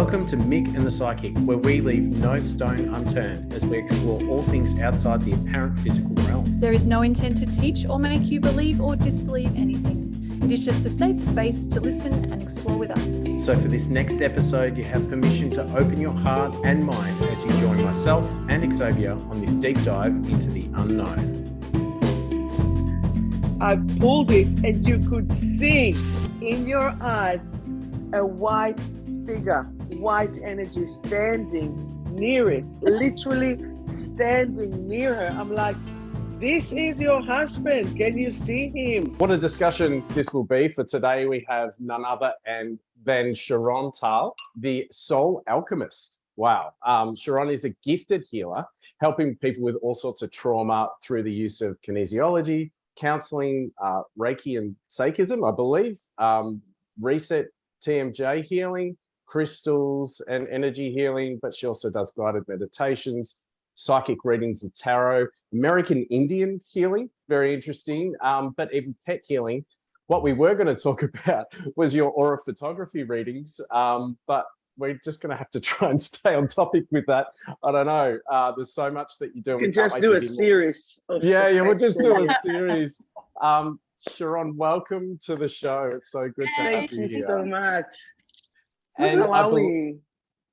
Welcome to Mick and the Psychic, where we leave no stone unturned as we explore all things outside the apparent physical realm. There is no intent to teach or make you believe or disbelieve anything. It is just a safe space to listen and explore with us. So for this next episode, you have permission to open your heart and mind as you join myself and Xavier on this deep dive into the unknown. I pulled it and you could see in your eyes a white figure, white energy standing near it, literally standing near her. I'm like, this is your husband. Can you see him? What a discussion this will be. For today, we have none other than Sharon, the Soul Alchemist. Wow. Sharon is a gifted healer, helping people with all sorts of trauma through the use of kinesiology, counseling, Reiki and Psychism, I believe, reset TMJ healing, crystals and energy healing, but she also does guided meditations, psychic readings of tarot, American Indian healing, very interesting, but even pet healing. What we were going to talk about was your aura photography readings, but we're just going to have to try and stay on topic with that. I don't know. There's so much that you do. You can just do a series. Yeah, we'll just do a series. Sharon, welcome to the show. It's so good to have you here. Thank you so much. And how are we?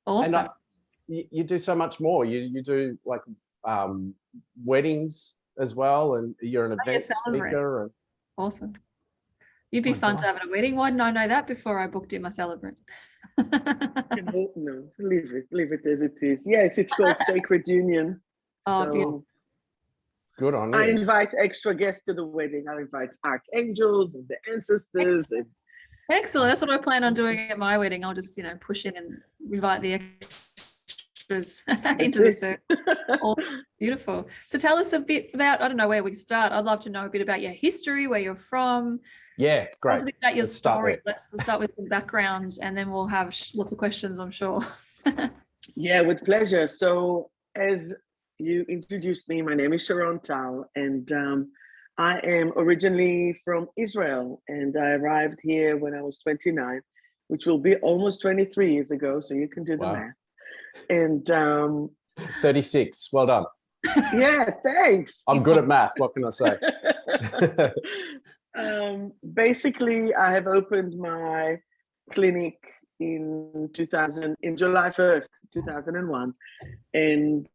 Awesome. You do so much more. You do like weddings as well, and you're an event speaker. And... Awesome. You'd be fun to have at a wedding. Why didn't I know that before I booked in my celebrant? No, leave it as it is. Yes, it's called Sacred Union. Oh, beautiful. Good on you. I invite extra guests to the wedding. I invite archangels and the ancestors. And... Excellent. That's what I plan on doing at my wedding. I'll just, push in and invite the extras into the circle. Beautiful. So tell us a bit about, I don't know where we start. I'd love to know a bit about your history, where you're from. Yeah, great. Tell us a bit about your story. We'll start with the background and then we'll have lots of questions, I'm sure. Yeah, with pleasure. So as you introduced me, my name is Sharon Tal, and I am originally from Israel, and I arrived here when I was 29, which will be almost 23 years ago, so you can do the math. And 36, well done. Yeah, thanks. I'm good at math, what can I say? Basically, I have opened my clinic in July 1st, 2001, and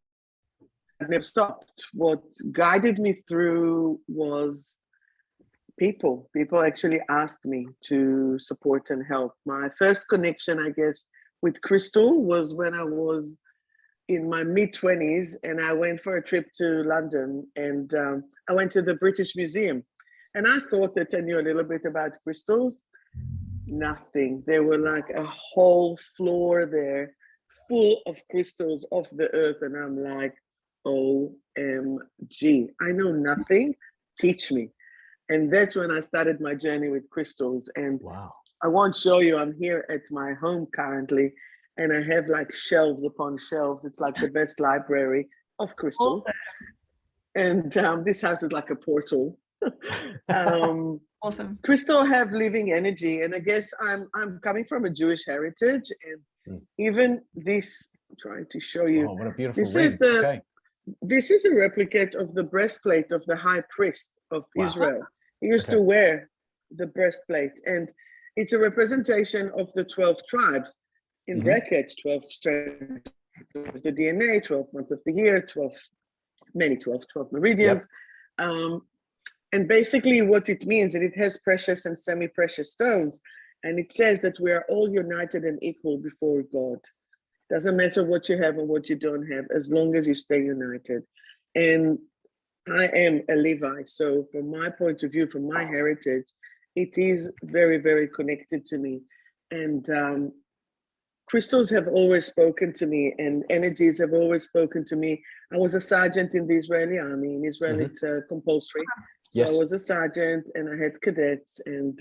I've never stopped. What guided me through was people. People actually asked me to support and help. My first connection, I guess, with crystal was when I was in my mid-20s, and I went for a trip to London, and I went to the British Museum, and I thought that I knew a little bit about crystals. Nothing. There were like a whole floor there full of crystals of the earth, and I'm like, OMG, I know nothing, teach me. And that's when I started my journey with crystals. And wow. I won't show you, I'm here at my home currently, and I have like shelves upon shelves. It's like the best library of crystals. And this house is like a portal. Awesome. Crystal have living energy, and I guess I'm coming from a Jewish heritage, and even this, I'm trying to show you. Oh, what a beautiful ring. This is a replicate of the breastplate of the high priest of Israel. He used to wear the breastplate, and it's a representation of the 12 tribes in brackets, 12 strands of the DNA, 12 months of the year, 12 meridians. Yep. And basically what it means, that it has precious and semi-precious stones, and it says that we are all united and equal before God. Doesn't matter what you have and what you don't have, as long as you stay united. And I am a Levi, so from my point of view, from my heritage, it is very, very connected to me. And crystals have always spoken to me, and energies have always spoken to me. I was a sergeant in the Israeli army. In Israel, it's compulsory. So I was a sergeant, and I had cadets, and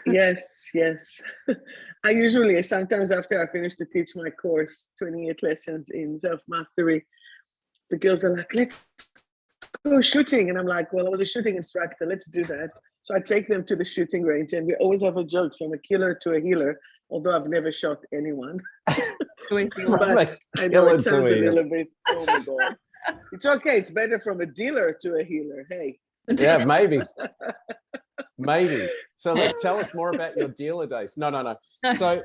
yes. I usually, sometimes after I finish to teach my course, 28 lessons in self-mastery, the girls are like, let's go shooting. And I'm like, well, I was a shooting instructor. Let's do that. So I take them to the shooting range, and we always have a joke from a killer to a healer, although I've never shot anyone. But I know it sounds a little bit, oh my God. It's okay. It's better from a dealer to a healer. Hey. Yeah, maybe. Maybe. So tell us more about your dealer days. No. So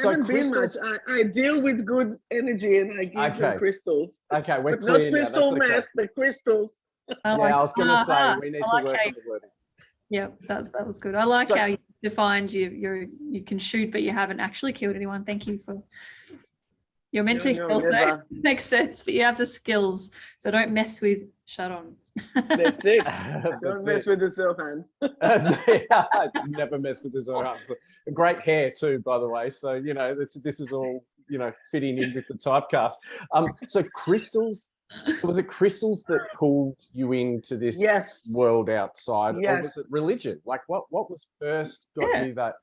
haven't been much. I deal with good energy and I give them crystals. Okay, we're but clear not crystal now. meth, the crystals. I was going to say we need to work on the wording. Yeah, that was good. I like how you defined you can shoot, but you haven't actually killed anyone. Thank you for. You're meant to kill, so makes sense, but you have the skills, so don't mess with Sharon. That's it. Don't mess with the Zohan. Never mess with the Zohan. So, great hair too, by the way. So this is all fitting in with the typecast. So crystals. So was it crystals that pulled you into this world outside, or was it religion? Like what was first got you that?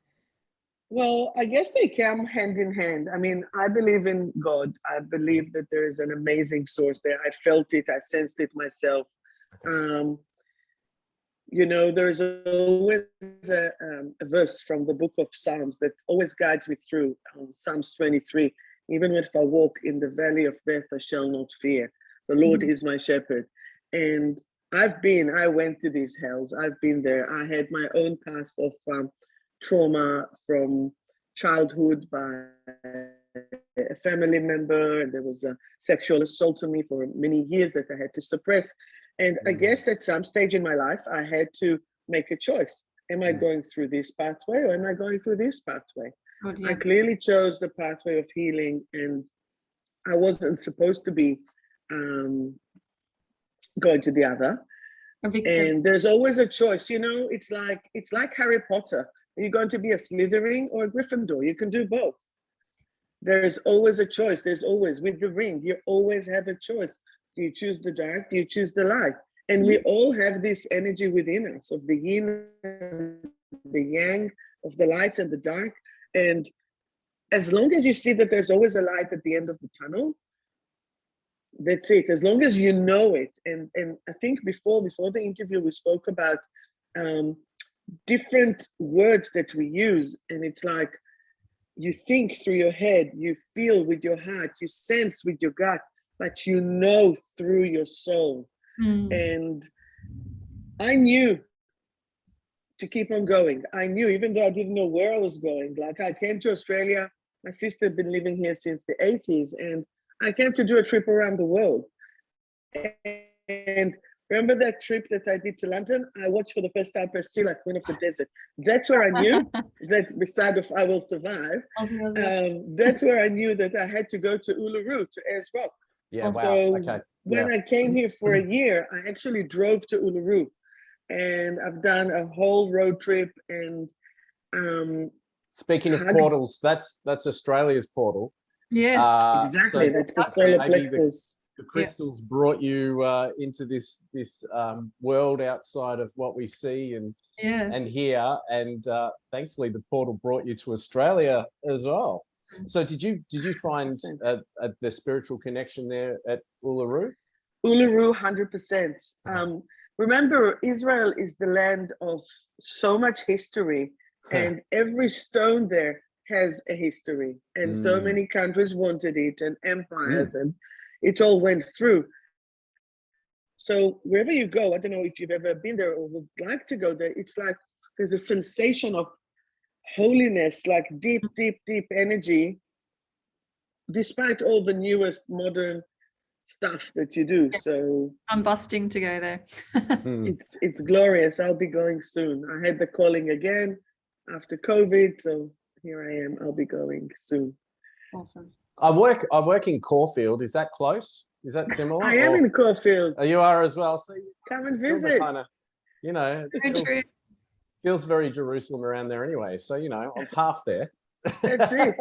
Well, I guess they come hand in hand. I mean, I believe in God. I believe that there is an amazing source there. I felt it. I sensed it myself. There's always a verse from the book of Psalms that always guides me through. Psalms 23. Even if I walk in the valley of death, I shall not fear. The Lord is my shepherd. And I went to these hells. I've been there. I had my own past of trauma from childhood by a family member, and there was a sexual assault on me for many years that I had to suppress. And I guess at some stage in my life, I had to make a choice. Am I going through this pathway or am I going through this pathway? I clearly chose the pathway of healing, and I wasn't supposed to be going to the other. And there's always a choice, it's like Harry Potter. Are you going to be a Slytherin or a Gryffindor? You can do both. There is always a choice. There's always, with the ring, you always have a choice. Do you choose the dark? Do you choose the light? And we all have this energy within us of the yin and the yang, of the light and the dark. And as long as you see that there's always a light at the end of the tunnel, that's it. As long as you know it. And I think before the interview, we spoke about different words that we use, and it's like you think through your head, you feel with your heart, you sense with your gut, but you know through your soul. And I knew to keep on going. I knew, even though I didn't know where I was going. Like, I came to Australia, my sister had been living here since the 80s, and I came to do a trip around the world. And remember that trip that I did to London? I watched for the first time Priscilla, Queen of the Desert. That's where I knew that beside of I Will Survive, that's where I knew that I had to go to Uluru, to Ayers Rock. Yeah, so wow. Okay. When I came here for a year, I actually drove to Uluru, and I've done a whole road trip. And speaking of portals, that's Australia's portal. Yes, exactly. So that's the solar plexus. The crystals brought you into this world outside of what we see and hear, and thankfully the portal brought you to Australia as well. So did you find the spiritual connection there at Uluru? Uluru, 100%. Remember, Israel is the land of so much history, and every stone there has a history, and so many countries wanted it, and empires, and it all went through. So wherever you go, I don't know if you've ever been there or would like to go there, it's like there's a sensation of holiness, like deep, deep, deep energy, despite all the newest modern stuff that you do. So I'm busting to go there. It's glorious. I'll be going soon. I had the calling again after COVID, so here I am. I'll be going soon. Awesome. I work in Caulfield. Is that close? Is that similar? I am in Caulfield. Oh, you are as well. So come and visit. Kind of, feels very Jerusalem around there anyway. So I'm half there. That's it.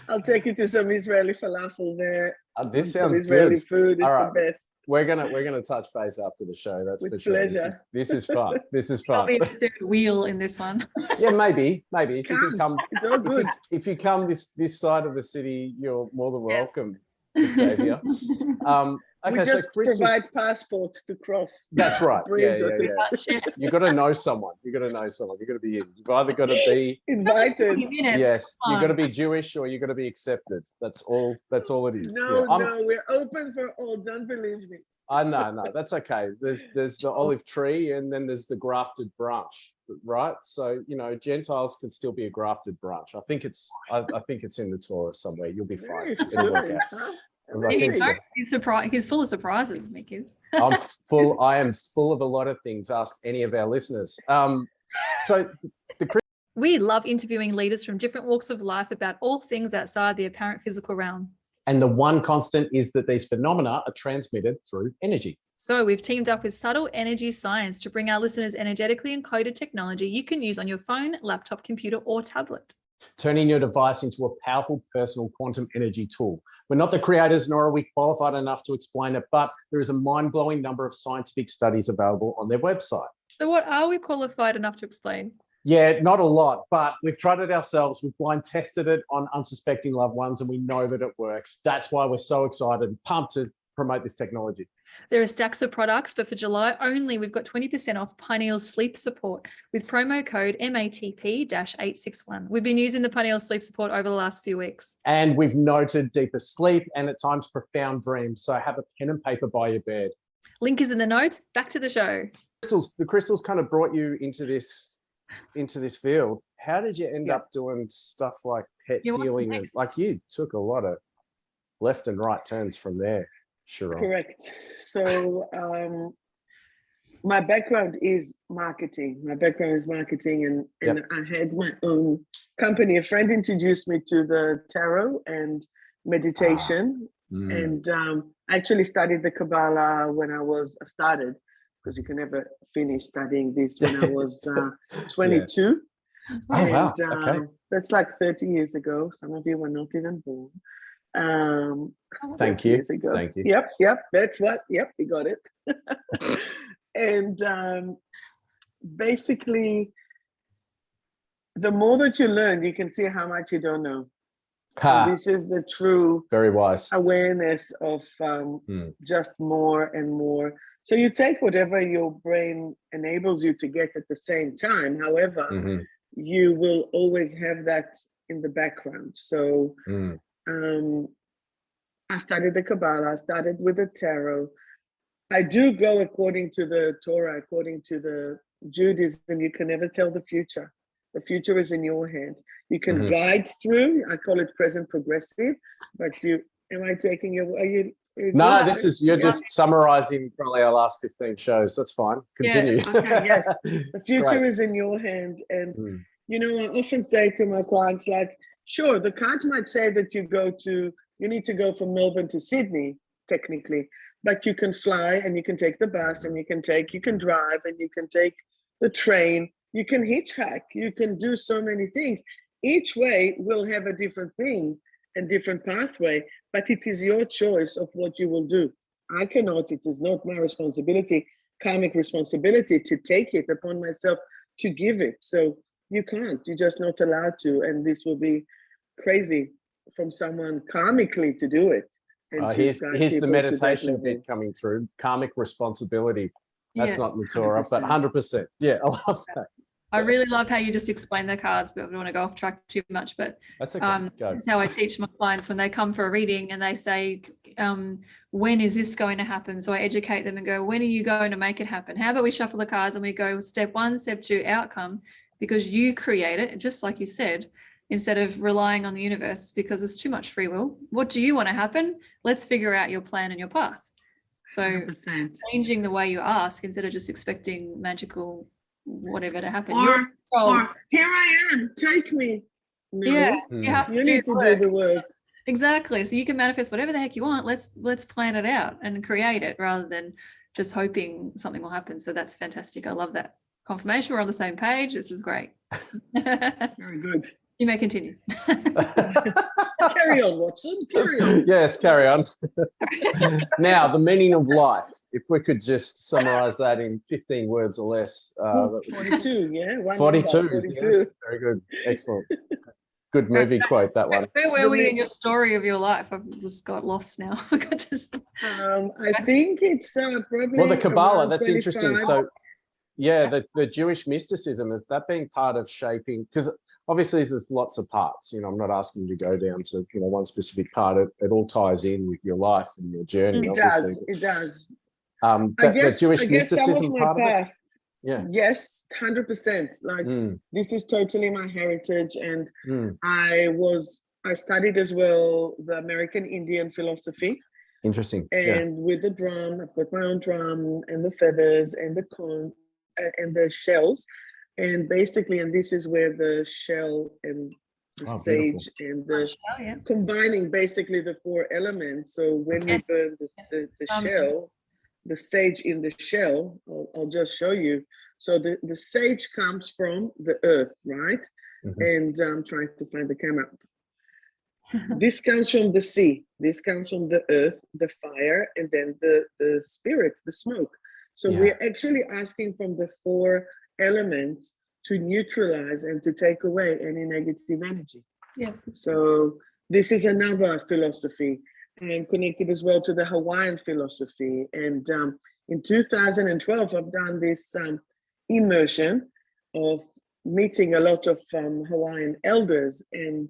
I'll take you to some Israeli falafel there. This sounds Israeli good. food. It's the best. We're gonna touch base after the show. That's with for sure. Pleasure. This is fun. This is fun. I'll be the third wheel in this one. Yeah, maybe. If you can come, it's all good. If you come this side of the city, you're more than welcome. Xavier. We Okay, so just Crystal, provide passport to cross. that's right. bridge, Yeah, I yeah, think. yeah. You got to know someone. You got to know someone. You got to be in. You've either got to be Invited. yes. You got to be Jewish or you got to be accepted. That's all. That's all it is. No, yeah. no, we're open for all. Don't believe me. I know, no, that's okay. There's the olive tree and then there's the grafted branch, right? So Gentiles can still be a grafted branch. I think it's in the Torah somewhere. You'll be fine. Very It'll work fluent, out. huh? I think so. He's full of surprises, Mickey. I am full of a lot of things. Ask any of our listeners. So We love interviewing leaders from different walks of life about all things outside the apparent physical realm. and the one constant is that these phenomena are transmitted through energy. So we've teamed up with Subtle Energy Science to bring our listeners energetically encoded technology you can use on your phone, laptop, computer, or tablet. Turning your device into a powerful personal quantum energy tool. We're not the creators, nor are we qualified enough to explain it, but there is a mind-blowing number of scientific studies available on their website. So what are we qualified enough to explain? Yeah, not a lot, but we've tried it ourselves. We've blind tested it on unsuspecting loved ones, and we know that it works. That's why we're so excited and pumped to promote this technology. There are stacks of products, but for July only, we've got 20% off Pineal's sleep support with promo code MATP-861. We've been using the Pineal sleep support over the last few weeks. And we've noted deeper sleep and at times profound dreams. So have a pen and paper by your bed. Link is in the notes. Back to the show. The crystals kind of brought you into this field. How did you end up doing stuff like pet healing? And, like, you took a lot of left and right turns from there, Sharon. Correct. So my background is marketing. And I had my own company. A friend introduced me to the tarot and meditation. And I actually studied the Kabbalah when I started, because you can never finish studying this, when I was 22. Oh, wow. Okay. That's like 30 years ago. Some of you were not even born. Thank you. Thank you. Yep. That's what. Yep, you got it. And basically, the more that you learn, you can see how much you don't know. This is the true, very wise awareness of just more and more. So you take whatever your brain enables you to get at the same time. However, you will always have that in the background. So I studied the Kabbalah, I started with the tarot. I do go according to the Torah, according to the Judaism. You can never tell the future. The future is in your hand. You can guide through. I call it present progressive. But am I taking your? Are you? No, you're just summarizing probably our last 15 shows. That's fine. Continue. Yeah, okay, yes. The future is in your hand. And I often say to my clients, like, sure, the card might say that you need to go from Melbourne to Sydney, technically, but you can fly and you can take the bus and you can drive and you can take the train, you can hitchhike, you can do so many things. Each way will have a different thing and different pathway, but it is your choice of what you will do. It is not my responsibility, karmic responsibility, to take it upon myself to give it. So you're just not allowed to. And this will be crazy from someone karmically to do it. Here's the meditation bit coming through. Karmic responsibility. That's not in the Torah, but 100%. Yeah, I love that. I really love how you just explain the cards, but I don't want to go off track too much. But that's okay. This is how I teach my clients when they come for a reading and they say, when is this going to happen? So I educate them and go, when are you going to make it happen? How about we shuffle the cards and we go step 1, step 2, outcome, because you create it, just like you said, instead of relying on the universe, because there's too much free will. What do you want to happen? Let's figure out your plan and your path. So 100%. Changing the way you ask instead of just expecting magical whatever to happen. Or here I am, take me. No, you have to do the work. Exactly. So you can manifest whatever the heck you want. Let's plan it out and create it rather than just hoping something will happen. So that's fantastic. I love that confirmation. We're on the same page. This is great. Very good. You may continue. Carry on, Watson. Carry on. Yes, carry on. Now, the meaning of life. If we could just summarize that in 15 words or less. 42, yeah? 42. Yeah. Very good. Excellent. Good movie quote, that one. Where were we in your story of your life? I've just got lost now. I think it's probably Well, the Kabbalah, around that's interesting. 25. So, yeah, the Jewish mysticism, is that being part of shaping? Because obviously there's lots of parts. I'm not asking you to go down to one specific part. It all ties in with your life and your journey. It obviously. does. It does. The Jewish I guess some mysticism of my part of it. past. Yeah. Yes, 100%. Like this is totally my heritage, and I studied as well the American Indian philosophy. Interesting. And with the drum, I've got my own drum and the feathers and the conch and the shells, and basically, and this is where the shell and the sage and the combining basically the 4 elements. So when we burn the shell, the sage in the shell, I'll just show you. So the sage comes from the earth, right? And I'm trying to find the camera. This comes from the sea. This comes from the earth, the fire, and then the spirit, the smoke. So we're actually asking from the 4 elements to neutralize and to take away any negative energy. Yeah. So this is another philosophy, and connected as well to the Hawaiian philosophy. And in 2012, I've done this immersion of meeting a lot of Hawaiian elders. And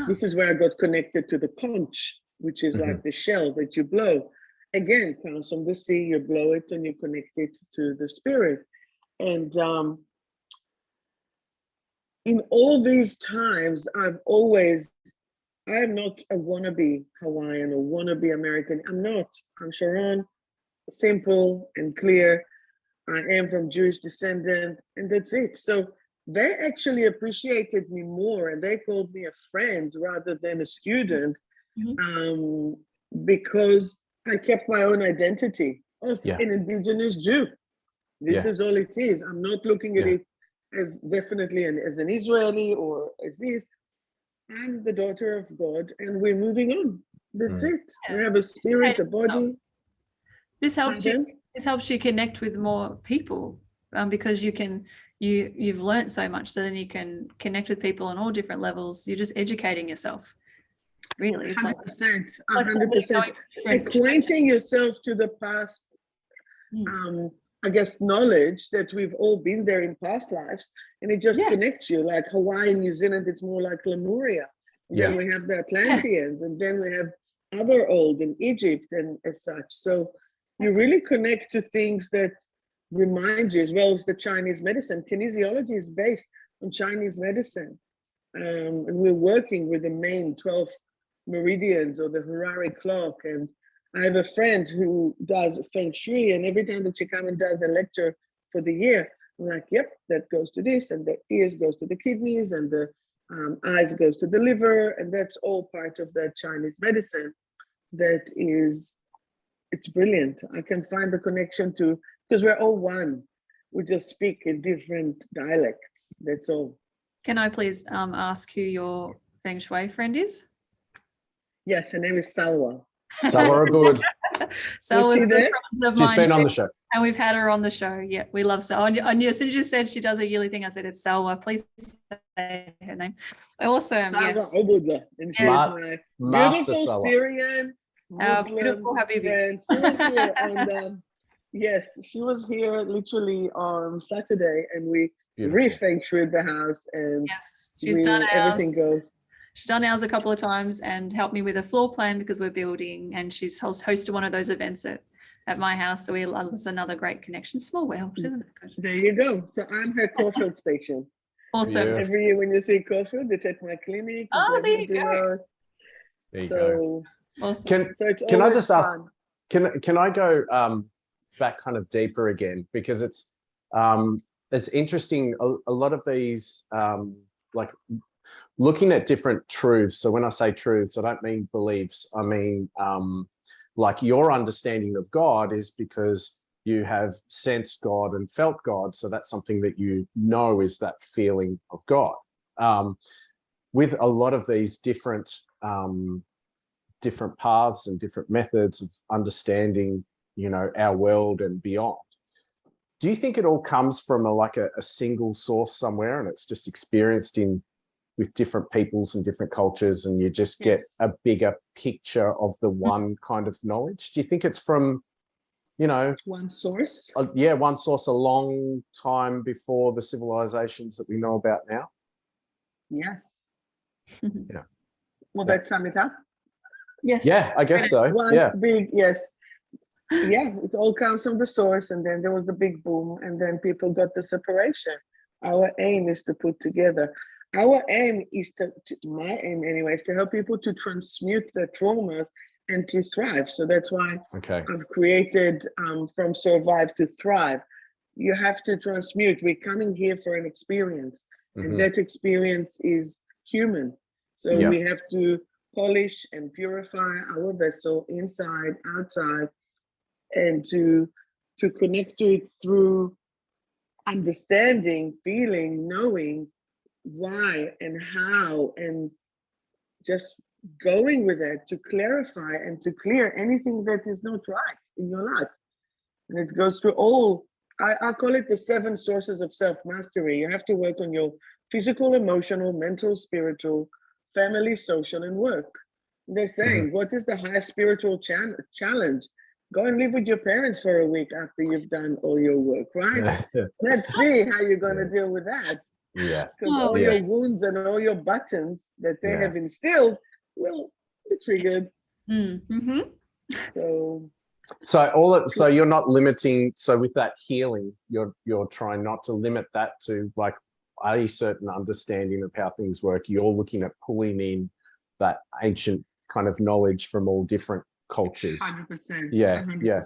this is where I got connected to the conch, which is like the shell that you blow. Again, comes from the sea, you blow it and you connect it to the spirit. And in all these times, I am not a wannabe Hawaiian or wannabe American. I'm not. I'm Sharon, simple and clear. I am from Jewish descendant, and that's it. So they actually appreciated me more, and they called me a friend rather than a student, because I kept my own identity of an indigenous Jew. This is all it is. I'm not looking at it as definitely as an Israeli or as this. I'm the daughter of God, and we're moving on. That's it. We have a spirit, a body. This helps you connect with more people, because you've learned so much, so then you can connect with people on all different levels. You're just educating yourself. Really, it's 100%, 100%. Acquainting yourself to the past. I guess knowledge that we've all been there in past lives, and it just connects you. Like Hawaii, New Zealand, it's more like Lemuria. Then we have the Atlanteans, and then we have other old in Egypt and as such. So you really connect to things that remind you, as well as the Chinese medicine. Kinesiology is based on Chinese medicine, and we're working with the main 12 meridians or the Harari clock. And I have a friend who does Feng Shui, and every time that she comes and does a lecture for the year, I'm like, yep, that goes to this, and the ears goes to the kidneys, and the eyes goes to the liver, and that's all part of the Chinese medicine. It's brilliant. I can find the connection to, because we're all one. We just speak in different dialects, that's all. Can I please ask who your Feng Shui friend is? Yes, her name is Salwa. Salwa good. Was she there? She's been on the show. And we've had her on the show. Yeah, we love Salwa. I knew as soon as you said she does a yearly thing, I said it's Salwa. Please say her name. Awesome. Salwa yes. Obuda. And she's my beautiful Salwa. Syrian Muslim beautiful Habibi. friend. She was here on yes, she was here literally on Saturday, and we re-feng shuied the house, and she's done everything goes. She's done ours a couple of times and helped me with a floor plan because we're building, and she's hosted one of those events at my house. So it's another great connection. Small world, isn't it? There you go. So I'm her Caulfield station. Awesome. Yeah. Every year when you see Caulfield, it's at my clinic. Oh, there you go. There you go. Awesome. Can I just ask? Can I go back kind of deeper again, because it's interesting. A lot of these like looking at different truths. So when I say truths, I don't mean beliefs. I mean like your understanding of God is because you have sensed God and felt God. So that's something that you know is that feeling of God. With a lot of these different paths and different methods of understanding, our world and beyond. Do you think it all comes from a single source somewhere, and it's just experienced in with different peoples and different cultures, and you just get Yes. a bigger picture of the one kind of knowledge. Do you think it's from, you know, One source. one source a long time before the civilizations that we know about now? Yes. Yeah. Will Yeah. that sum it up? Yes. Yeah, I guess so. One Yeah. big, yes. Yeah, it all comes from the source, and then there was the big boom, and then people got the separation. Our aim is to put together. Our aim is my aim anyway, is to help people to transmute their traumas and to thrive. So that's why Okay. I've created From Survive to Thrive. You have to transmute. We're coming here for an experience, and that experience is human. So Yeah. we have to polish and purify our vessel inside, outside, and to connect to it through understanding, feeling, knowing why and how, and just going with it to clarify and to clear anything that is not right in your life. And it goes through all, I call it the 7 sources of self-mastery. You have to work on your physical, emotional, mental, spiritual, family, social, and work. They're saying, what is the highest spiritual challenge? Go and live with your parents for a week after you've done all your work, right? Let's see how you're going to deal with that. Yeah. Because all your wounds and all your buttons that they have instilled will be triggered. Mm-hmm. So you're not limiting. So with that healing, you're trying not to limit that to like a certain understanding of how things work. You're looking at pulling in that ancient kind of knowledge from all different cultures. 100%. Yeah, 100%. yeah.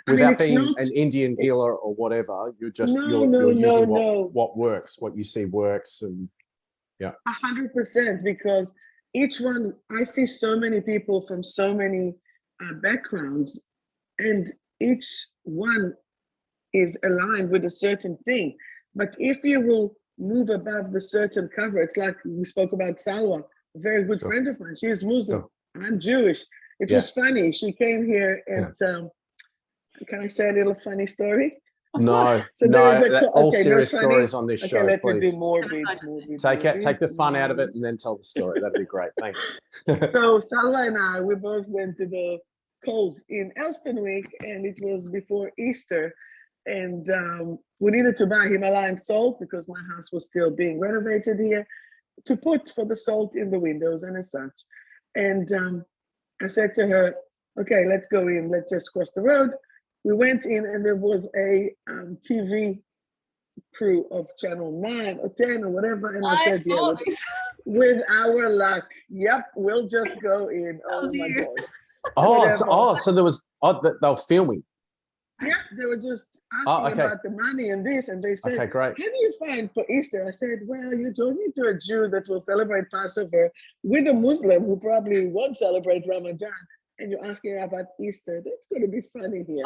I mean, Without it's being not an Indian healer or whatever, you're just No, you're using no. what works, what you see works, and 100%, because each one, I see so many people from so many backgrounds, and each one is aligned with a certain thing. But if you will move above the certain cover, it's like we spoke about Salwa, a very good friend of mine. She is Muslim. I'm Jewish. It was funny. She came here and can I say a little funny story? No, So there is all serious stories on this show. Okay, let please. me do morbid. Take the fun out of it and then tell the story. That'd be great. Thanks. So Salwa and I, we both went to the Coles in Elston Week, and it was before Easter. And we needed to buy Himalayan salt because my house was still being renovated here, to put for the salt in the windows and as such. And I said to her, okay, let's go in, let's just cross the road. We went in, and there was a TV crew of channel 9 or 10 or whatever. And I said, yeah, with our luck, yep, we'll just go in. Oh my God. So there was, they were filming. Yeah, they were just asking about the money and this, and they said, great. How do you find for Easter? I said, well, you're talking to a Jew that will celebrate Passover with a Muslim who probably won't celebrate Ramadan, and you're asking about Easter. That's going to be funny here.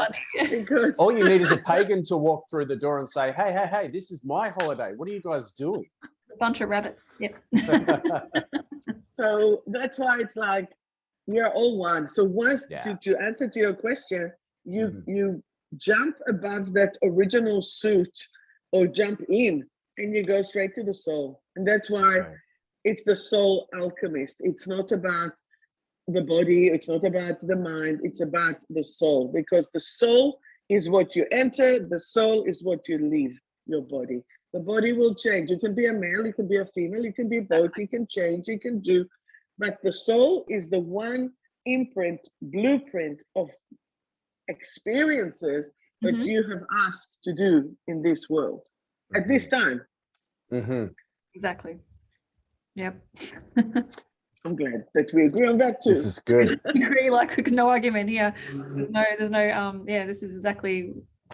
Because all you need is a pagan to walk through the door and say, hey, this is my holiday. What are you guys doing? A bunch of rabbits. Yep. So that's why it's like, we are all one. So once, to answer to your question, you jump above that original suit or jump in, and you go straight to the soul. And that's why it's the Soul Alchemist. It's not about the body, it's not about the mind, it's about the soul, because the soul is what you enter, the soul is what you leave your body. The body will change. You can be a male, you can be a female, you can be both, you can change, you can do, but the soul is the one imprint, blueprint of experiences that you have asked to do in this world at this time. Exactly. Yep. I'm glad that we agree on that too. This is good. Agree, like no argument here. There's no this is exactly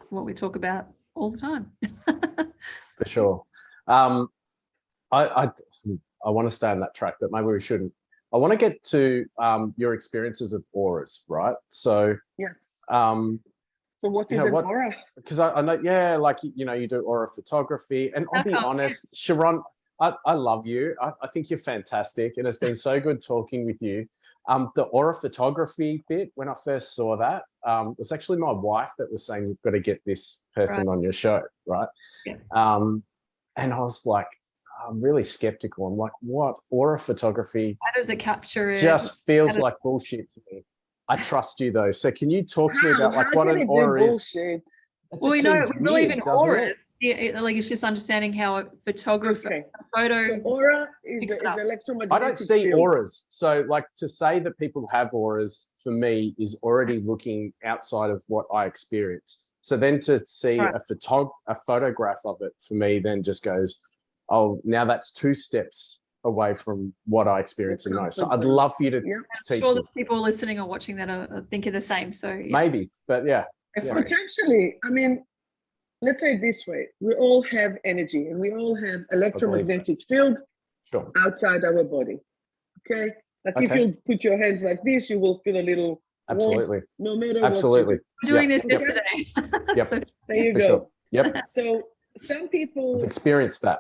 what we talk about all the time. For sure. I want to stay on that track, but maybe we shouldn't. I want to get to your experiences of auras, right? So yes. So what is an aura? Because I know, like you do aura photography, and I'll be honest, Sharon, I love you. I think you're fantastic, and it's been so good talking with you. The aura photography bit, when I first saw that, it was actually my wife that was saying, you've got to get this person on your show, right? Yeah. And I was like, I'm really skeptical. I'm like, what? Aura photography How does it capture it? just feels How does- like bullshit to me. I trust you though. So can you talk to me about like How what can an it be aura is? bullshit? It Well, just we know seems we believe weird, in doesn't auras. it? Like it's just understanding how a photographer, Okay. a photo. So aura is Picks it up. electromagnetic I don't see field. auras. So like to say that people have auras for me is already looking outside of what I experience. So then to see Right. a photograph of it for me then just goes, oh, now that's 2 steps away from what I experience and know. So I'd love for you to Yeah. I'm teach sure me. there's people listening or watching that are thinking the same. So yeah, Maybe, but yeah. go yeah. for it. Potentially, I mean, let's say it this way: we all have energy, and we all have electromagnetic field Sure. outside our body. Okay, like if Okay. you put your hands like this, you will feel a little warmth, Absolutely. no matter Absolutely. what We're doing Yep. this Yep. yesterday. Yep. So, you do. There you For go. sure. Yep. So some people I've experienced that.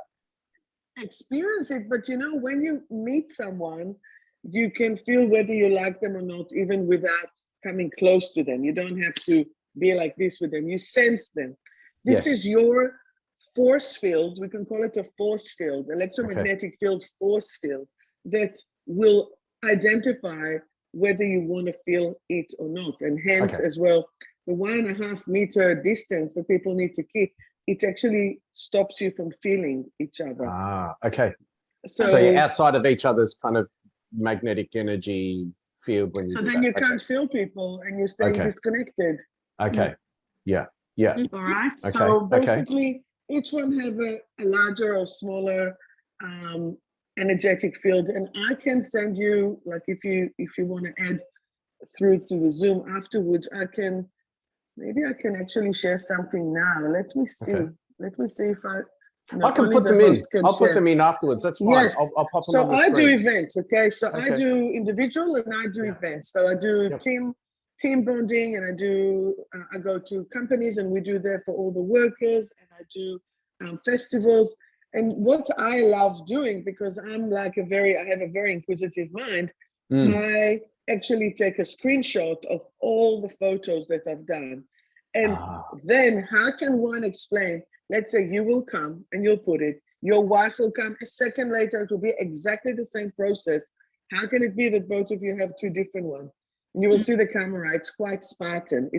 experience it, but you know, when you meet someone, you can feel whether you like them or not, even without coming close to them. You don't have to be like this with them. You sense them. This Yes. is your force field. We can call it a force field, electromagnetic field, force field, that will identify whether you want to feel it or not. And hence, Okay. as well, the 1.5 meter distance that people need to keep, it actually stops you from feeling each other. Okay. So, So you're outside of each other's kind of magnetic energy field when you so do then that. you can't feel people and you're staying Okay. disconnected. Okay. Yeah. Yeah. All right. Okay, So okay. basically, each one have a larger or smaller energetic field, and I can send you, like, if you want to add through to the Zoom afterwards, maybe I can actually share something now. Let me see. Okay. Let me see if I. I can only put the them in. host can I'll put share. them in afterwards. That's fine. Yes. I'll pop them So on the I do screen. events, okay? So I Okay. do individual and I do Yeah. events. So I do Yep. team bonding, and I go to companies and we do there for all the workers, and I do festivals. And what I love doing, because I have a very inquisitive mind, I actually take a screenshot of all the photos that I've done. And then how can one explain, let's say you will come and you'll put it, your wife will come, a second later, it will be exactly the same process. How can it be that both of you have 2 different ones? And you will see the camera, it's quite Spartan.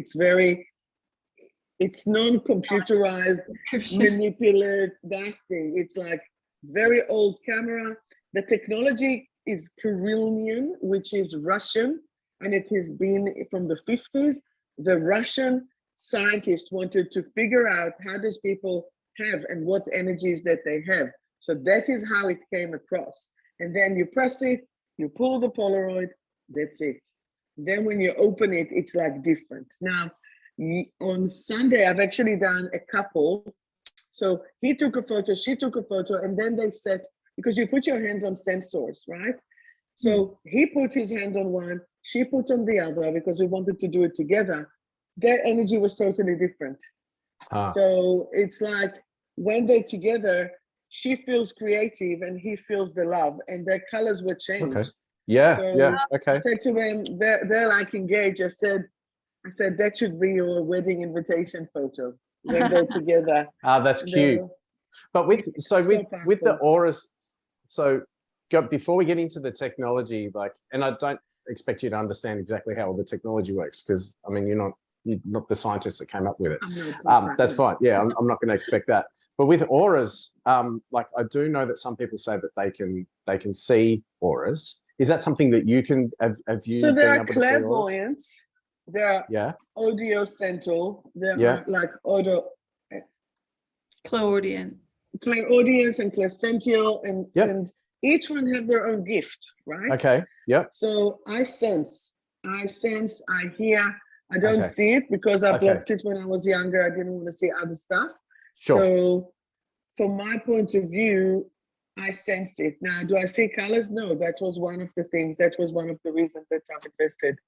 It's non-computerized, manipulate that thing. It's like very old camera. The technology is Kirillinian, which is Russian, and it has been from the 50s. The Russian scientists wanted to figure out how these people have and what energies that they have. So that is how it came across. And then you press it, you pull the Polaroid, that's it. Then when you open it, it's like different. Now, on Sunday, I've actually done a couple. So he took a photo, she took a photo, and then they set, because you put your hands on sensors, right? So he put his hand on one, she put on the other, because we wanted to do it together. Their energy was totally different. So it's like when they're together, she feels creative and he feels the love, and their colors were changed. Okay. Yeah. So Yeah. Okay. I said to them, they're like engaged. I said that should be your wedding invitation photo when they're together. That's cute. But with the powerful. auras, so before we get into the technology, and I don't expect you to understand exactly how all the technology works, because I mean you're not the scientist that came up with it. That's fine. Yeah, I'm not going to expect that. But with auras, like I do know that some people say that they can see auras. Is that something that you can have you? So there been are able to see auras? clairvoyants. There are audiocentral. There are like clairaudient and clairsential, and each one have their own gift, right? Okay. Yep. So I sense, I hear. I don't see it because I blocked it when I was younger. I didn't want to see other stuff. Sure. So from my point of view, I sense it. Now, do I see colors? No, that was one of the things. That was one of the reasons that I've invested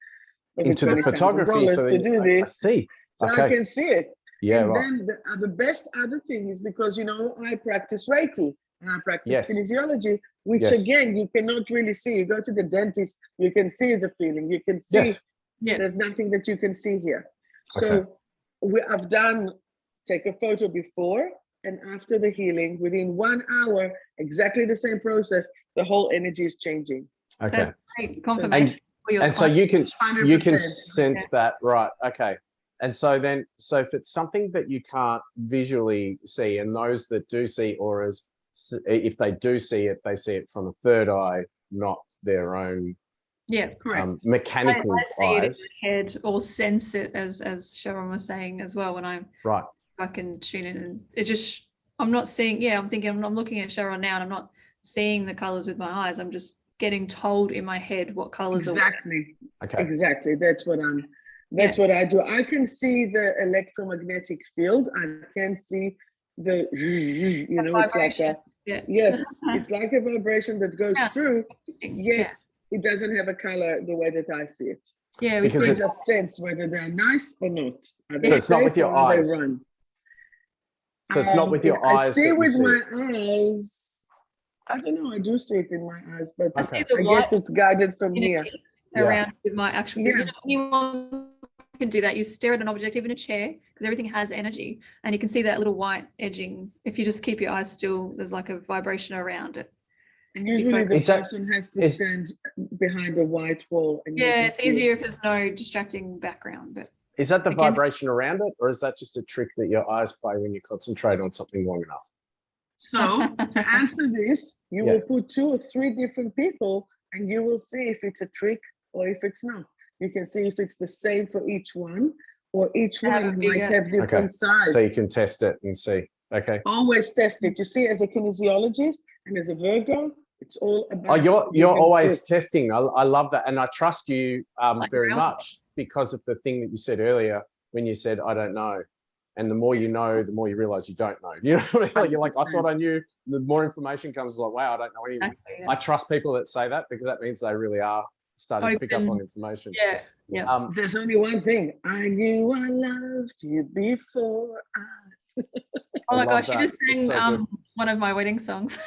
over into the photography to do this. I see. So I can see it. Yeah, and right. then the best other thing is because, I practice Reiki and I practice kinesiology, which again, you cannot really see. You go to the dentist, you can see the feeling. You can see there's nothing that you can see here. So I've done, take a photo before and after the healing, within 1 hour, exactly the same process, the whole energy is changing. Okay. That's great confirmation. for your And so you can 100%. sense that, right? Okay. And so then, so if it's something that you can't visually see, and those that do see auras, if they do see it, they see it from a third eye, not their own yeah, correct. mechanical I see it in eyes. my head or sense it, as Sharon was saying as well. When Right. I can tune in, and it just, I'm not seeing. Yeah, I'm thinking. I'm looking at Sharon now, and I'm not seeing the colors with my eyes. I'm just getting told in my head what colors Exactly. are. Okay. Exactly. That's what what I do. I can see the electromagnetic field. I can see the, it's like a, yes, it's like a vibration that goes through, yet it doesn't have a color the way that I see it. Yeah, Because So just sense whether they're nice or not. Are they So it's not with safe your or are they eyes. run? So it's not with your I eyes. see that you with see it. my eyes. I don't know. I do see it in my eyes, but I see Okay. the I white guess it's guided from here. energy around with my actual. Yeah. You know, anyone can do that. You stare at an object, even a chair, because everything has energy, and you can see that little white edging. If you just keep your eyes still, there's like a vibration around it. And usually the Is that- person has to is- stand behind a white wall. And you Yeah, can it's see easier if there's no distracting background. But Is that the Again- vibration around it, or is that just a trick that your eyes play when you concentrate on something long enough? So to answer this, you Yeah. will put 2 or 3 different people and you will see if it's a trick or if it's not. You can see if it's the same for each one, or each That one would be might good. have different Okay. size. So you can test it and see. Okay. Always test it. You see, as a kinesiologist and as a Virgo, it's all about. Oh, you're giving always proof. testing. I love that, and I trust you Like very groundhog. much because of the thing that you said earlier when you said I don't know, and the more you know, the more you realize you don't know. You know what I mean? Like, you're like, I thought I 100%. knew. The more information comes, like, wow, I don't know anything. Exactly, yeah. I trust people that say that because that means they really are starting to pick up Open. on information. Yeah. There's only one thing. I knew I loved you before I. Oh my love gosh, you that. just It's sang so good. one of my wedding songs.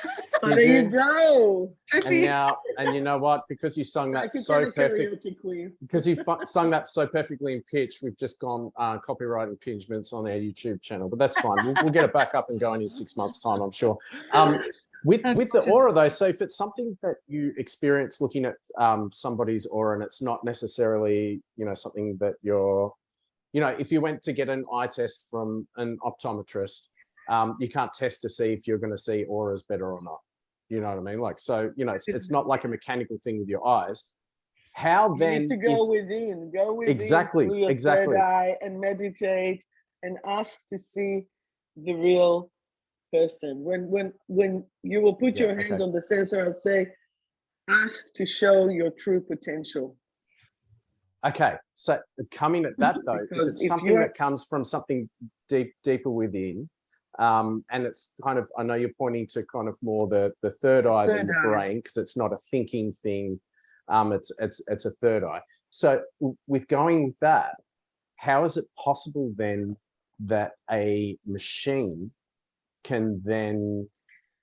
Oh, Did there you you? go. And Trippy. now, and you know what? Because you sung that so Psychedelic perfect, karaoke queen. because you sung that so perfectly in pitch, we've just gone copyright impingements on our YouTube channel, but that's fine. We'll get it back up and going in 6 months' time, I'm sure. With the gorgeous. aura though, so if it's something that you experience looking at somebody's aura, and it's not necessarily, something that you're, if you went to get an eye test from an optometrist, you can't test to see if you're going to see auras better or not. You know what I mean? Like, so, it's not like a mechanical thing with your eyes. How You then need to go within. Go within. Exactly, through your exactly. third eye and meditate and ask to see the real person. When you will put Yeah, your hand okay. on the sensor and say, ask to show your true potential. Okay, so coming at that though, if Because it's if something you're- that comes from something deeper within, and it's kind of, I know you're pointing to kind of more the third eye than the Third eye. brain, because it's not a thinking thing. It's a third eye. So with going with that, how is it possible then that a machine can then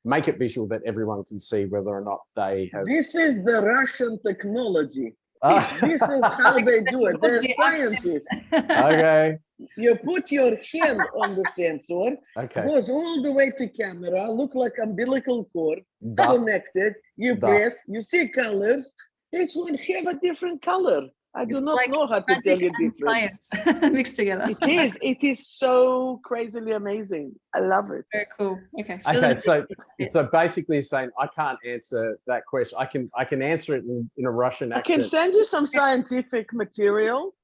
make it visual that everyone can see whether or not they have? This is the Russian technology. Ah, This is how they do it. They're scientists. okay, You put your hand on the sensor, okay. goes all the way to camera, look like umbilical cord, Duh. connected. You Duh. press, you see colors. Each one have a different color. I do It's not like know how to Magic tell you and different. science mixed together. It is so crazily amazing. I love it. Very cool. Okay. Okay, so basically saying I can't answer that question. I can answer it in a Russian I can accent. send you some scientific material,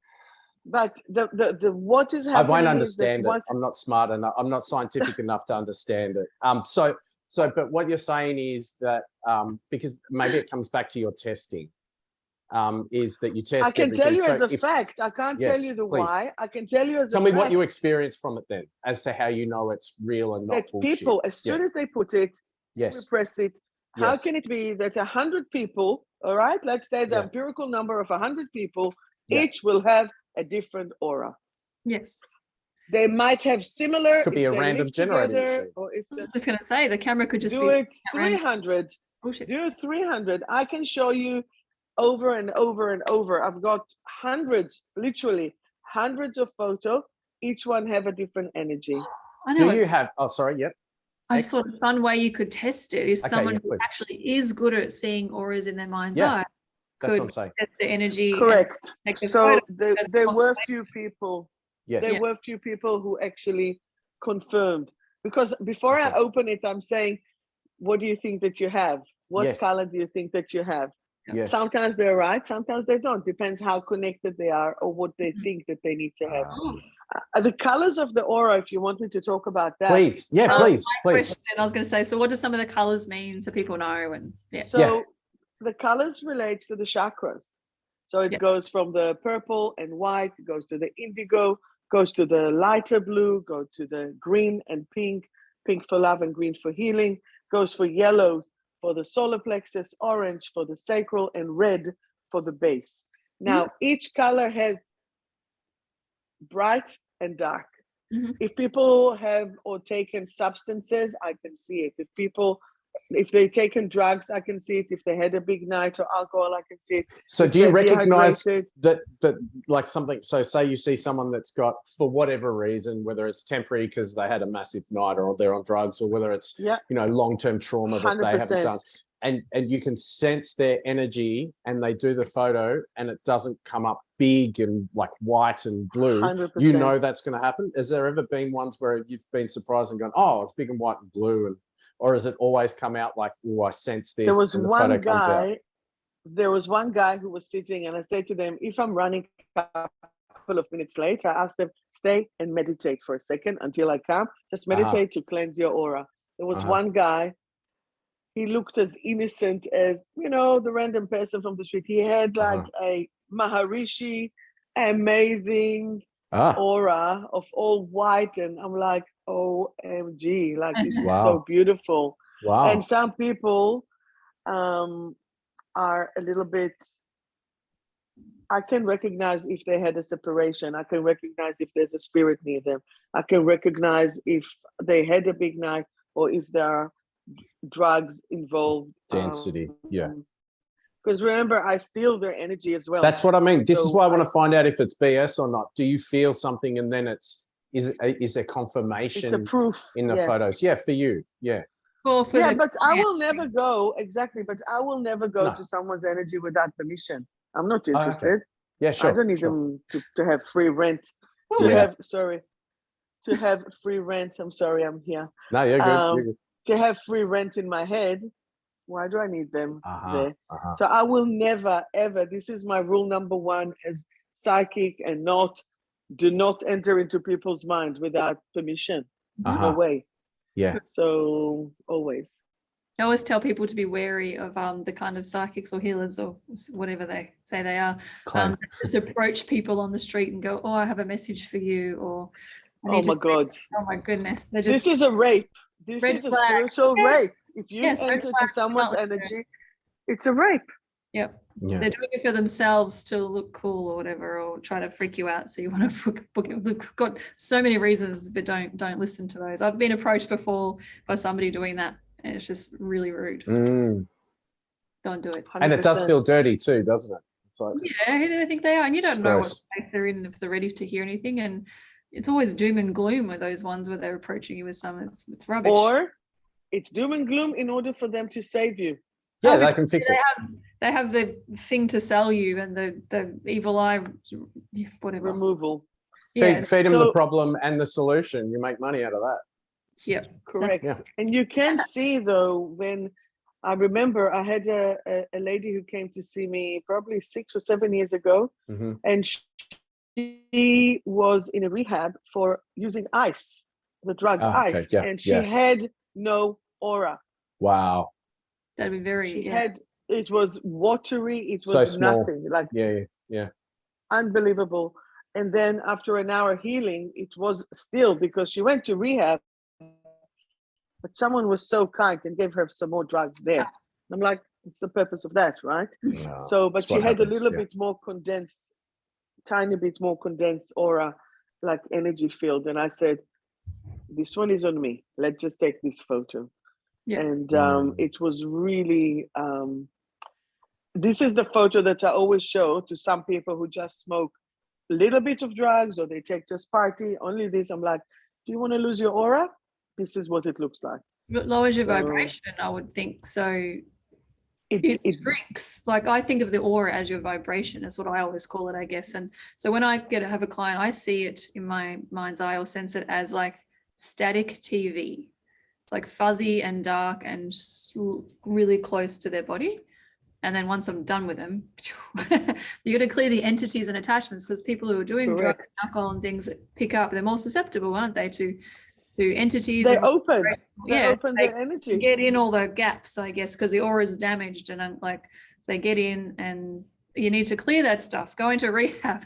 but the what is I happening won't is that understand it. once- I'm not smart enough. I'm not scientific enough to understand it. But what you're saying is that because maybe it comes back to your testing, is that you test. I can tell you everything. as a fact. I can't Yes, tell you the please. why. I can tell you as Tell a me fact what you experience from it then, as to how you know it's real and not that bullshit. people, as soon as they put it, we Yes. press it. How Yes. can it be that 100 people, all right, let's say the Yeah. empirical number of 100 people, Yeah. each will have a different aura. Yes. They might have similar. Could be if a they random live generating together, machine. or if I was just going to say the camera could just do be it random 300. bullshit. Do 300. I can show you over and over and over. I've got hundreds, literally hundreds of photos. Each one have a different energy. I know. Do you have? Oh, sorry. Yep. I just thought a fun way you could test it is Okay, someone yeah, who please. actually is good at seeing auras in their mind's Yeah, eye That's what could I'm saying. test the energy. and Correct. take a So photo. there were few people. Yes. There Yeah. were few people who actually confirmed, because before I Okay. open it, I'm saying, what do you think that you have? What Yes. color do you think that you have? Yes. Sometimes they're right, sometimes they don't. Depends how connected they are or what they think that they need to have. Oh, The colors of the aura, if you want me to talk about that. Please. Yeah, that was please. my Please. question. I was going to say, so what do some of the colors mean so people know? And yeah. So the colors relates to the chakras. So it Yeah. goes from the purple and white, it goes to the indigo, goes to the lighter blue, go to the green and pink, pink for love and green for healing, goes for yellow for the solar plexus, orange for the sacral, and red for the base. Now, each color has bright and dark. Mhm. If people have or taken substances, I can see it. If they've taken drugs, I can see it. If they had a big night or alcohol, I can see it. So If do you they're recognize dehydrated, that like something, so say you see someone that's got, for whatever reason, whether it's temporary because they had a massive night or they're on drugs, or whether it's, yeah, long-term trauma that they haven't 100%. done, and you can sense their energy and they do the photo and it doesn't come up big and like white and blue, 100%. that's going to happen. Has there ever been ones where you've been surprised and gone, oh, it's big and white and blue, and or has it always come out like, oh, I sense this, There was and the photo one comes out? guy. There was one guy who was sitting, and I said to them, if I'm running a couple of minutes late, I asked them, stay and meditate for a second until I come. Just meditate to cleanse your aura. There was one guy, he looked as innocent as, the random person from the street. He had like a Maharishi, amazing aura of all white. And I'm like, OMG, like it's Wow. so beautiful. Wow. And some people are a little bit, I can recognize if they had a separation. I can recognize if there's a spirit near them. I can recognize if they had a big night or if there are drugs involved. Density, yeah. Because remember, I feel their energy as well. That's what I mean. This is So why I want to find out if it's BS or not. Do you feel something and then is there confirmation it's a proof in the yes. photos? Yeah, for you. Yeah. For yeah, the but I will never go, exactly, but I will never go No. to someone's energy without permission. I'm not Oh, interested. okay. Yeah, sure. I don't need them to have free rent. Yeah. To have free rent. I'm sorry, I'm here. No, you're good. You're good. To have free rent in my head, why do I need them there? So I will never, ever, this is my rule number one as psychic, and do not enter into people's minds without permission. No way. Yeah. So always. I always tell people to be wary of the kind of psychics or healers or whatever they say they are. Just approach people on the street and go, oh, I have a message for you, or oh my God. Oh my goodness. This is a rape. This is a spiritual rape. If you enter to someone's energy, it's a rape. Yep. Yeah. They're doing it for themselves to look cool or whatever, or try to freak you out. So you want to book it. They've got so many reasons, but don't listen to those. I've been approached before by somebody doing that, and it's just really rude. Don't do it. 100%. And it does feel dirty too, doesn't it? It's like, yeah, I think they are. And you don't know what state they're in, if they're ready to hear anything. And it's always doom and gloom with those ones where they're approaching you with some. It's rubbish. Or it's doom and gloom in order for them to save you. Yeah, they can fix it. They have the thing to sell you, and the evil eye, whatever. Removal. Feed them the problem and the solution. You make money out of that. Yeah, correct. And you can see though, when I remember I had a lady who came to see me probably 6 or 7 years ago, and she was in a rehab for using ice, the drug ice, and she had no aura. Wow. That'd be very. It was watery. It was nothing. Like yeah, unbelievable. And then after an hour healing, it was still, because she went to rehab, but someone was so kind and gave her some more drugs there. I'm like, what's the purpose of that, right? No, so, but she had a little bit more condensed, tiny bit more condensed aura, like energy field. And I said, this one is on me. Let's just take this photo. Yeah. And it was really, this is the photo that I always show to some people who just smoke a little bit of drugs, or they take just party, only this. I'm like, do you want to lose your aura? This is what it looks like. lowers your So vibration, I would think. So it it shrinks. Like I think of the aura as your vibration, is what I always call it, I guess. And so when I have a client, I see it in my mind's eye or sense it as like static TV. It's like fuzzy and dark and really close to their body. And then once I'm done with them, you got to clear the entities and attachments, because people who are doing drugs, alcohol and things pick up, they're more susceptible, aren't they, to entities. they and open. They yeah, open their energy. get in all the gaps, I guess, because the aura is damaged, and I'm like, so they get in, and you need to clear that stuff. Go into rehab.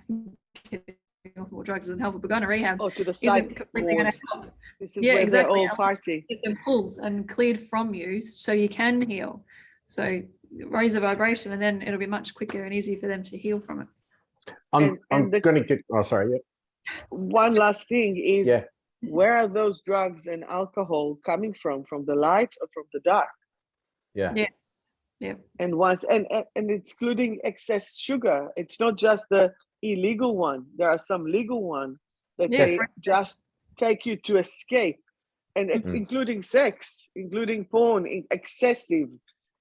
More drugs doesn't help, but going to rehab Or to the isn't psych completely going ward. to help. This is Yeah, where exactly. they all party. Get them pulls and cleared from you, so you can heal. So raise the vibration, and then it'll be much quicker and easier for them to heal from it. I'm going to get. Oh, sorry. Yeah. One last thing is, Yeah. where are those drugs and alcohol coming from? From the light or from the dark? Yeah. Yes. Yeah. And once and excluding excess sugar. It's not just the illegal one. There are some legal ones that Yeah, they for instance. just take you to escape, and including sex, including porn, excessive,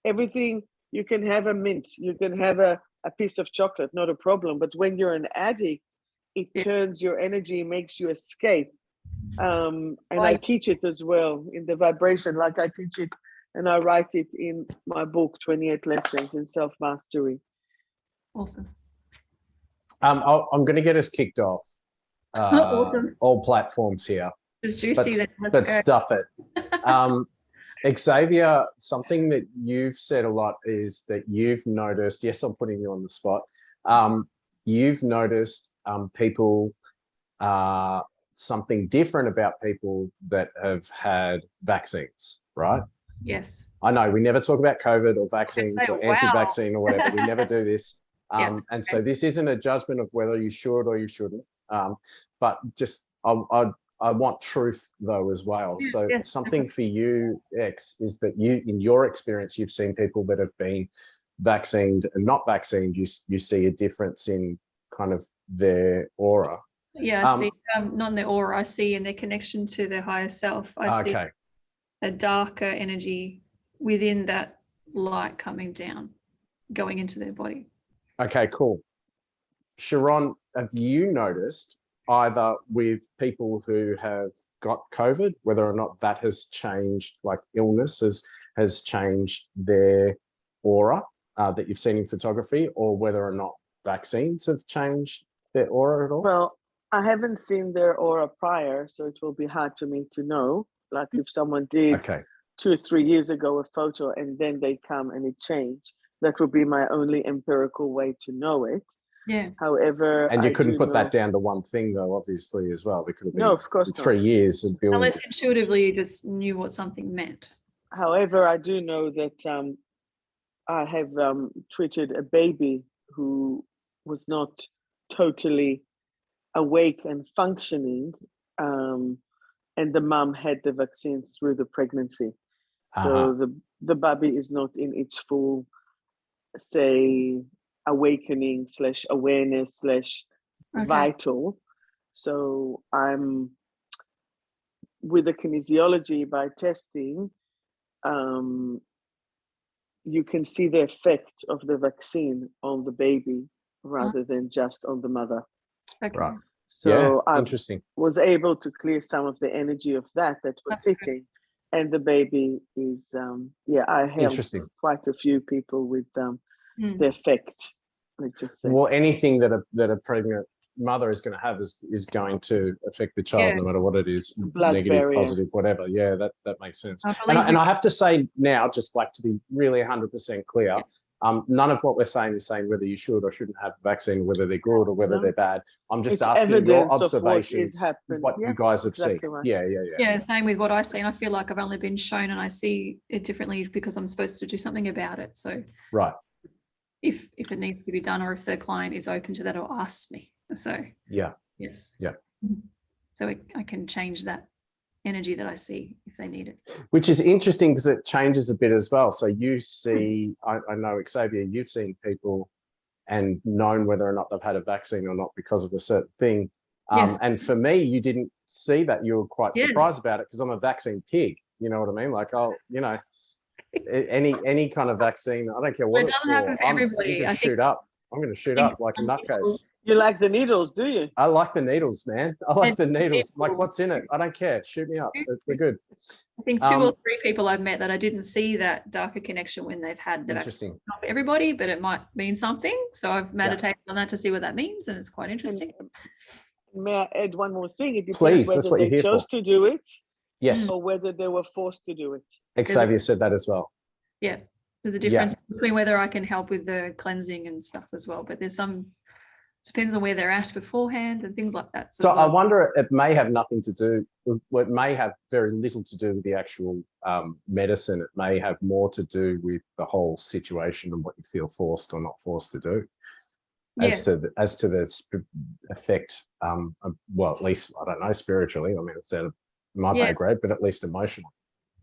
everything. You can have a mint, you can have a piece of chocolate, not a problem. But when you're an addict, it turns your energy, makes you escape. And I teach it as well in the vibration, like I teach it and I write it in my book, 28 Lessons in Self-Mastery. Awesome. I'm going to get us kicked off. Awesome. All platforms here. It's juicy. But stuff it. Xavier, something that you've said a lot is that you've noticed, yes, I'm putting you on the spot. You've noticed people, something different about people that have had vaccines, right? Yes. I know we never talk about COVID or vaccines or anti-vaccine or whatever. We never do this. And so this isn't a judgment of whether you should or you shouldn't. But just I want truth though as well. So something for you, X, is that you, in your experience, you've seen people that have been vaccinated and not vaccinated. You see a difference in kind of their aura. Yeah, I see. Not in their aura. I see in their connection to their higher self. I see a darker energy within that light coming down, going into their body. Okay, cool. Sharon, have you noticed either with people who have got COVID, whether or not that has changed, like illness has changed their aura that you've seen in photography, or whether or not vaccines have changed their aura at all? Well, I haven't seen their aura prior, so it will be hard for me to know. Like if someone did 2 or 3 years ago a photo and then they come and it changed, that would be my only empirical way to know it. Yeah. However, and you couldn't put that down to one thing, though, obviously, as well. There could have been of course 3 years of building. Unless intuitively you just knew what something meant. However, I do know that I have treated a baby who was not totally awake and functioning, and the mom had the vaccine through the pregnancy. So the baby is not in its full, say, awakening / awareness / vital. So I'm with the kinesiology by testing, you can see the effect of the vaccine on the baby rather than just on the mother. Right. So I interesting. was able to clear some of the energy of that was sitting, and the baby is I helped quite a few people with the effect. Let's just say. Well, anything that a pregnant mother is going to have is going to affect the child, no matter what it is, blood negative, barrier. Positive, whatever. Yeah, that makes sense. And I have to say now, just like to be really 100% clear, none of what we're saying is saying whether you should or shouldn't have the vaccine, whether they're good or whether they're bad. I'm just asking your observations, what you guys have seen. Right. Yeah, same with what I see. And I feel like I've only been shown and I see it differently because I'm supposed to do something about it. So if it needs to be done, or if the client is open to that or asks me. So yes. So I can change that energy that I see if they need it. Which is interesting because it changes a bit as well. So you see, I know, Xavier, you've seen people and known whether or not they've had a vaccine or not because of a certain thing. And for me, you didn't see that. You were quite surprised about it because I'm a vaccine pig. You know what I mean? Like, any kind of vaccine, I don't care what It it's doesn't happen for. for everybody. I'm I think shoot up. I'm going to shoot up like a nutcase. You like the needles, do you? I like the needles, man. I like the needles. Like, people- what's in it? I don't care. Shoot me up. They're good. I think 2 or 3 people I've met that I didn't see that darker connection when they've had the vaccine. Interesting. Not for everybody, but it might mean something. So I've meditated on that to see what that means, and it's quite interesting. May I add one more thing? It depends Please, that's whether what you're they here chose for. to do it Yes. or whether they were forced to do it. Xavier said that as well. Yeah, there's a difference between whether I can help with the cleansing and stuff as well, but there's some, depends on where they're at beforehand and things like that. So I wonder, it may have nothing to do, it may have very little to do with the actual medicine. It may have more to do with the whole situation and what you feel forced or not forced to do. As to the effect, well, at least, I don't know, spiritually. I mean, it's out of my pay grade, but at least emotionally.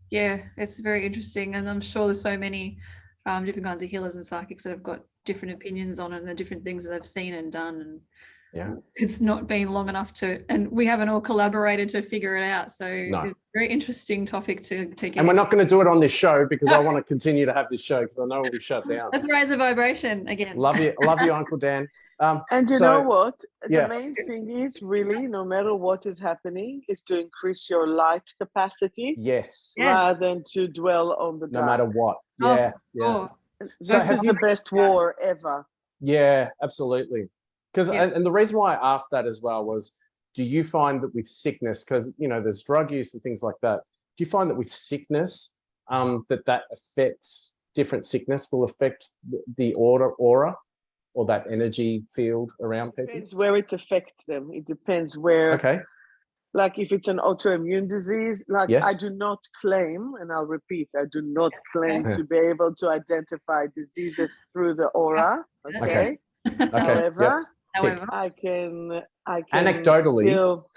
Yeah, it's very interesting. And I'm sure there's so many different kinds of healers and psychics that have got different opinions on it and the different things that they've seen and done. And it's not been long enough and we haven't all collaborated to figure it out. So it's a very interesting topic to get. And we're not going to do it on this show because I want to continue to have this show because I know we'll be shut down. Let's raise a vibration again. Love you, Uncle Dan. And you know what? The main thing is really, no matter what is happening, is to increase your light capacity. Yes. Rather than to dwell on the dark. No matter what. Yeah. This is the best war ever. Yeah, absolutely. Because and the reason why I asked that as well was, do you find that with sickness, because there's drug use and things like that, do you find that with sickness, that affects different sickness will affect the aura or that energy field around people? It depends where it affects them. It depends where. Okay. Like if it's an autoimmune disease, I do not claim, and I'll repeat, I do not claim to be able to identify diseases through the aura. Okay. However, I can anecdotally still,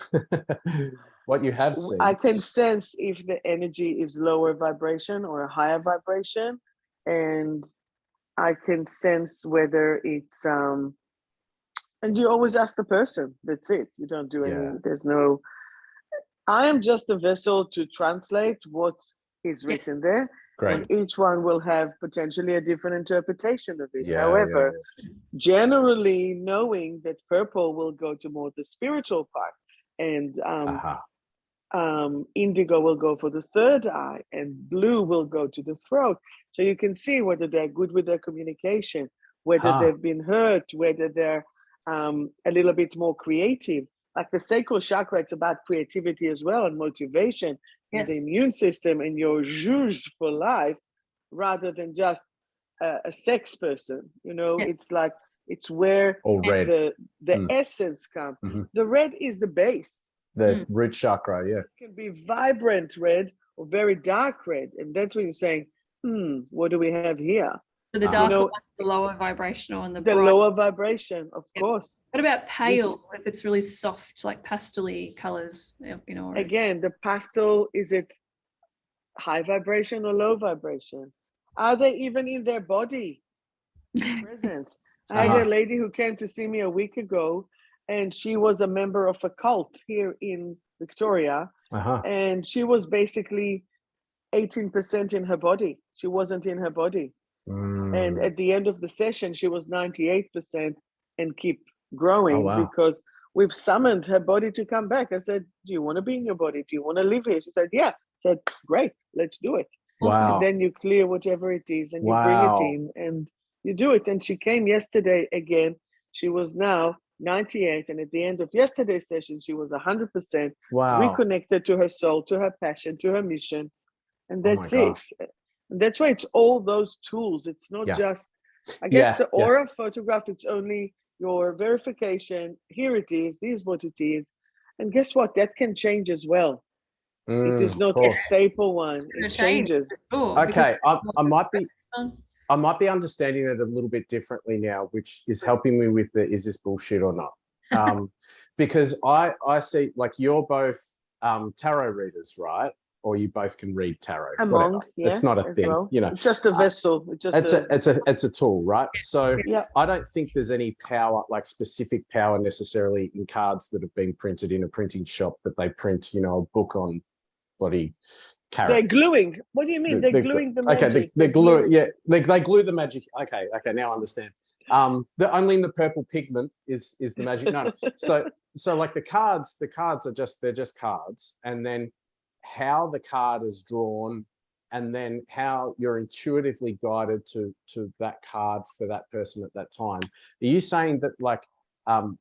what you have seen. I can sense if the energy is lower vibration or a higher vibration, and I can sense whether it's and you always ask the person. That's it. You don't do any. There's no. I am just a vessel to translate what is written there. Great. And each one will have potentially a different interpretation of it. However, generally knowing that purple will go to more the spiritual part, and indigo will go for the third eye, and blue will go to the throat. So you can see whether they're good with their communication, whether they've been hurt, whether they're a little bit more creative. Like the sacral chakra, it's about creativity as well and motivation and the immune system and your zhuzh for life rather than just a sex person. It's like, it's where the essence comes. Mm-hmm. The red is the base. The root chakra, It can be vibrant red or very dark red. And that's when you're saying, what do we have here? So the darker one's the lower vibrational and the lower vibration, of course. What about pale? If it's really soft, like pastel-y colors, Again, the pastel, is it high vibration or low vibration? Are they even in their body present? I had a lady who came to see me a week ago, and she was a member of a cult here in Victoria, and she was basically 18% in her body. She wasn't in her body. And at the end of the session, she was 98% and keep growing because we've summoned her body to come back. I said, do you want to be in your body? Do you want to live here? She said, yeah. I said, great, let's do it. Wow. And then you clear whatever it is and you bring it in and you do it. And she came yesterday again. She was now 98. And at the end of yesterday's session, she was 100% reconnected to her soul, to her passion, to her mission. And that's it. And that's why it's all those tools. It's not just, I guess the aura photograph, it's only your verification. Here it is, this is what it is. And guess what? That can change as well. It is not a staple one. It changes. Okay, I might be understanding it a little bit differently now, which is helping me with is this bullshit or not? Because I see, like, you're both tarot readers, right? Or you both can read tarot. It's not a thing, It's just a vessel. It's a tool, right? So I don't think there's any power, like specific power necessarily in cards that have been printed in a printing shop that they print, a book on bloody carrots. They're gluing. What do you mean? They're gluing the magic. Okay, they glue. Yeah, they glue the magic. Okay, now I understand. The only in the purple pigment is the magic. No, so like the cards are just cards, and then how the card is drawn, and then how you're intuitively guided to that card for that person at that time. Are you saying that like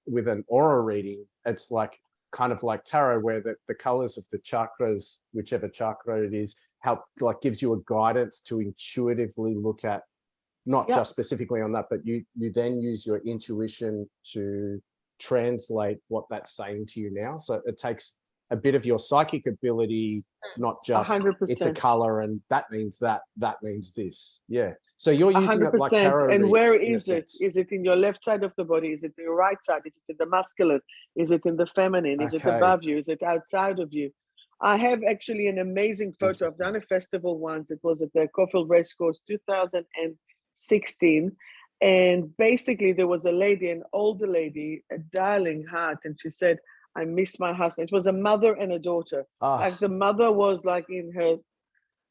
with an aura reading, it's like kind of like tarot, where the colors of the chakras, whichever chakra it is, help like gives you a guidance to intuitively look at, not just specifically on that, but you then use your intuition to translate what that's saying to you now. So it takes a bit of your psychic ability, not just 100%. it's a color and that means this. Yeah. So you're using it like tarot. And where is it? Is it in your left side of the body? Is it in your right side? Is it in the masculine? Is it in the feminine? Is it above you? Is it outside of you? I have actually an amazing photo. I've done a festival once. It was at the Caulfield Racecourse 2016. And basically there was a lady, an older lady, a darling heart. And she said, I miss my husband. It was a mother and a daughter. Like the mother was like in her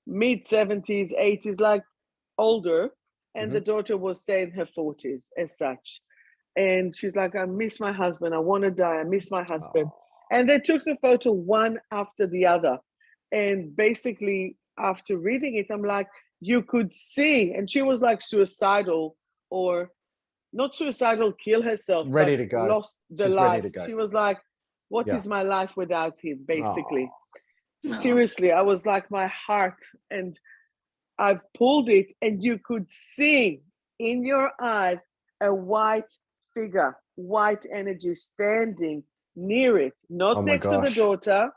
mid 70s, 80s, like older. And the daughter was say in her 40s as such. And she's like, I miss my husband. I want to die. I miss my husband. And they took the photo one after the other. And basically after reading it, I'm like, you could see, and she was like suicidal, or not suicidal, kill herself, ready to go, lost the She's life. ready to go. She was like, what is my life without him, basically. Seriously, I was like, my heart, and I've pulled it, and you could see in your eyes a white figure, white energy standing near it, not next to the daughter.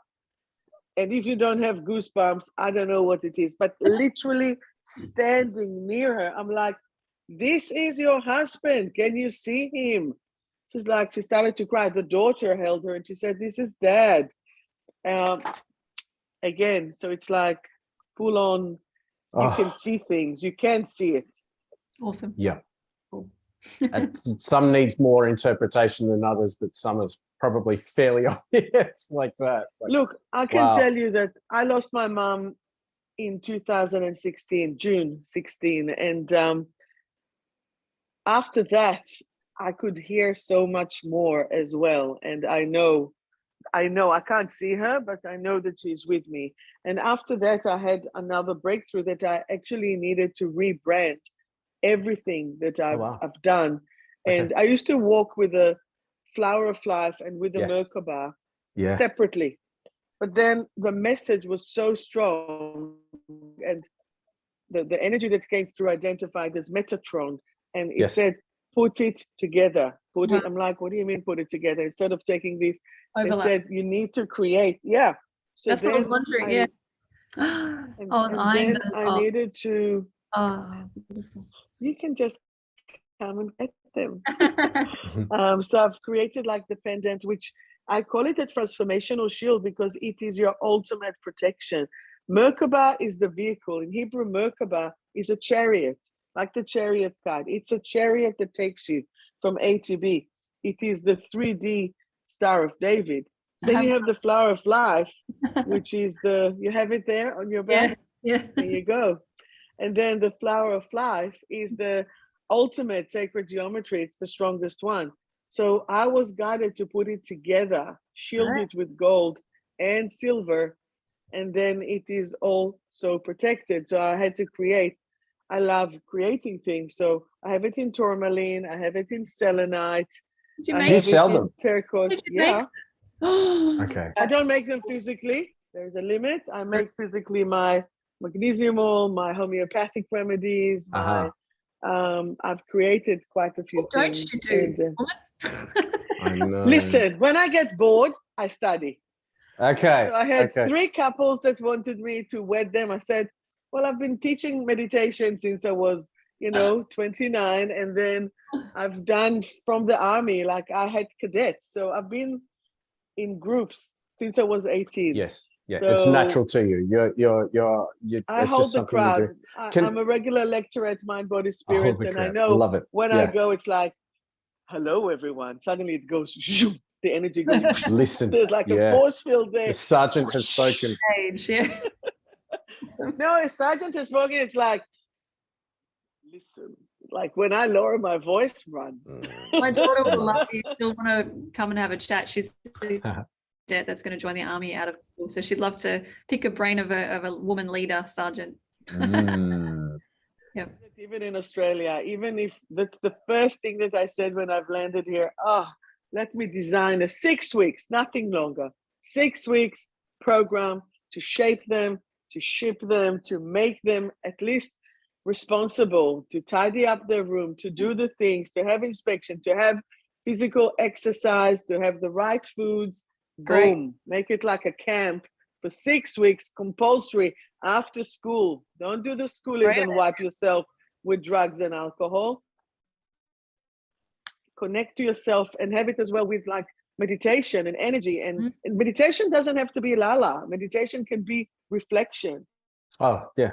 And if you don't have goosebumps, I don't know what it is, but literally standing near her. I'm like, this is your husband. Can you see him? She's like, she started to cry. The daughter held her and she said, this is dad. Again, so it's like full on, you can see things, you can't see it. Awesome. Yeah. Cool. Some needs more interpretation than others, but some is probably fairly obvious like that. Like, look, I can tell you that I lost my mom in 2016, June 16. And after that, I could hear so much more as well. And I know I can't see her, but I know that she's with me. And after that, I had another breakthrough that I actually needed to rebrand everything that I've done. And I used to walk with a flower of life and with the Merkaba separately. But then the message was so strong, and the energy that came through identified as Metatron, and it said, put it together. Put it. I'm like, what do you mean put it together? Instead of taking this, they said you need to create. Yeah. So that's what I was wondering. I needed to. Beautiful. You can just come and get them. So I've created like the pendant, which I call it a transformational shield because it is your ultimate protection. Merkaba is the vehicle. In Hebrew, Merkaba is a chariot, like the chariot card. It's a chariot that takes you from A to B. It is the 3D Star of David. Then you have the flower of life, which is you have it there on your back. Yeah. There you go. And then the flower of life is the ultimate sacred geometry. It's the strongest one. So I was guided to put it together, shield it with gold and silver, and then it is all so protected. So I had to create. I love creating things. So I have it in tourmaline. I have it in selenite. Did you I make have sell it them? in terracotta. Yeah. Okay. I don't make them physically. There's a limit. I make physically my magnesium oil, my homeopathic remedies. I've created quite a few things. Don't you do? I know. Listen, when I get bored, I study. Okay. So I had 3 couples that wanted me to wed them. I said, well, I've been teaching meditation since I was, 29. And then I've done from the army, like I had cadets. So I've been in groups since I was 18. Yes. Yeah. So it's natural to you. You're I hold the crowd. I'm a regular lecturer at Mind, Body, Spirits. And I know Love it. when I go, it's like, hello, everyone. Suddenly it goes, the energy goes. Listen. There's like a force field there. The sergeant has spoken. No, a sergeant has spoken. It's like, listen, like when I lower my voice, run. My daughter will love you. She'll want to come and have a chat. She's that's going to join the army out of school, so she'd love to pick a brain of a woman leader, sergeant. Yep. Even in Australia, even if that's the first thing that I said when I've landed here, let me design a 6 weeks, nothing longer, 6 weeks program to shape them, to ship them, to make them at least responsible, to tidy up their room, to do the things, to have inspection, to have physical exercise, to have the right foods. Great. Boom, make it like a camp for 6 weeks, compulsory after school. Don't do the schoolies and wipe yourself with drugs and alcohol. Connect to yourself and have it as well with like meditation and energy. And meditation doesn't have to be lala. Meditation can be reflection. Oh, yeah.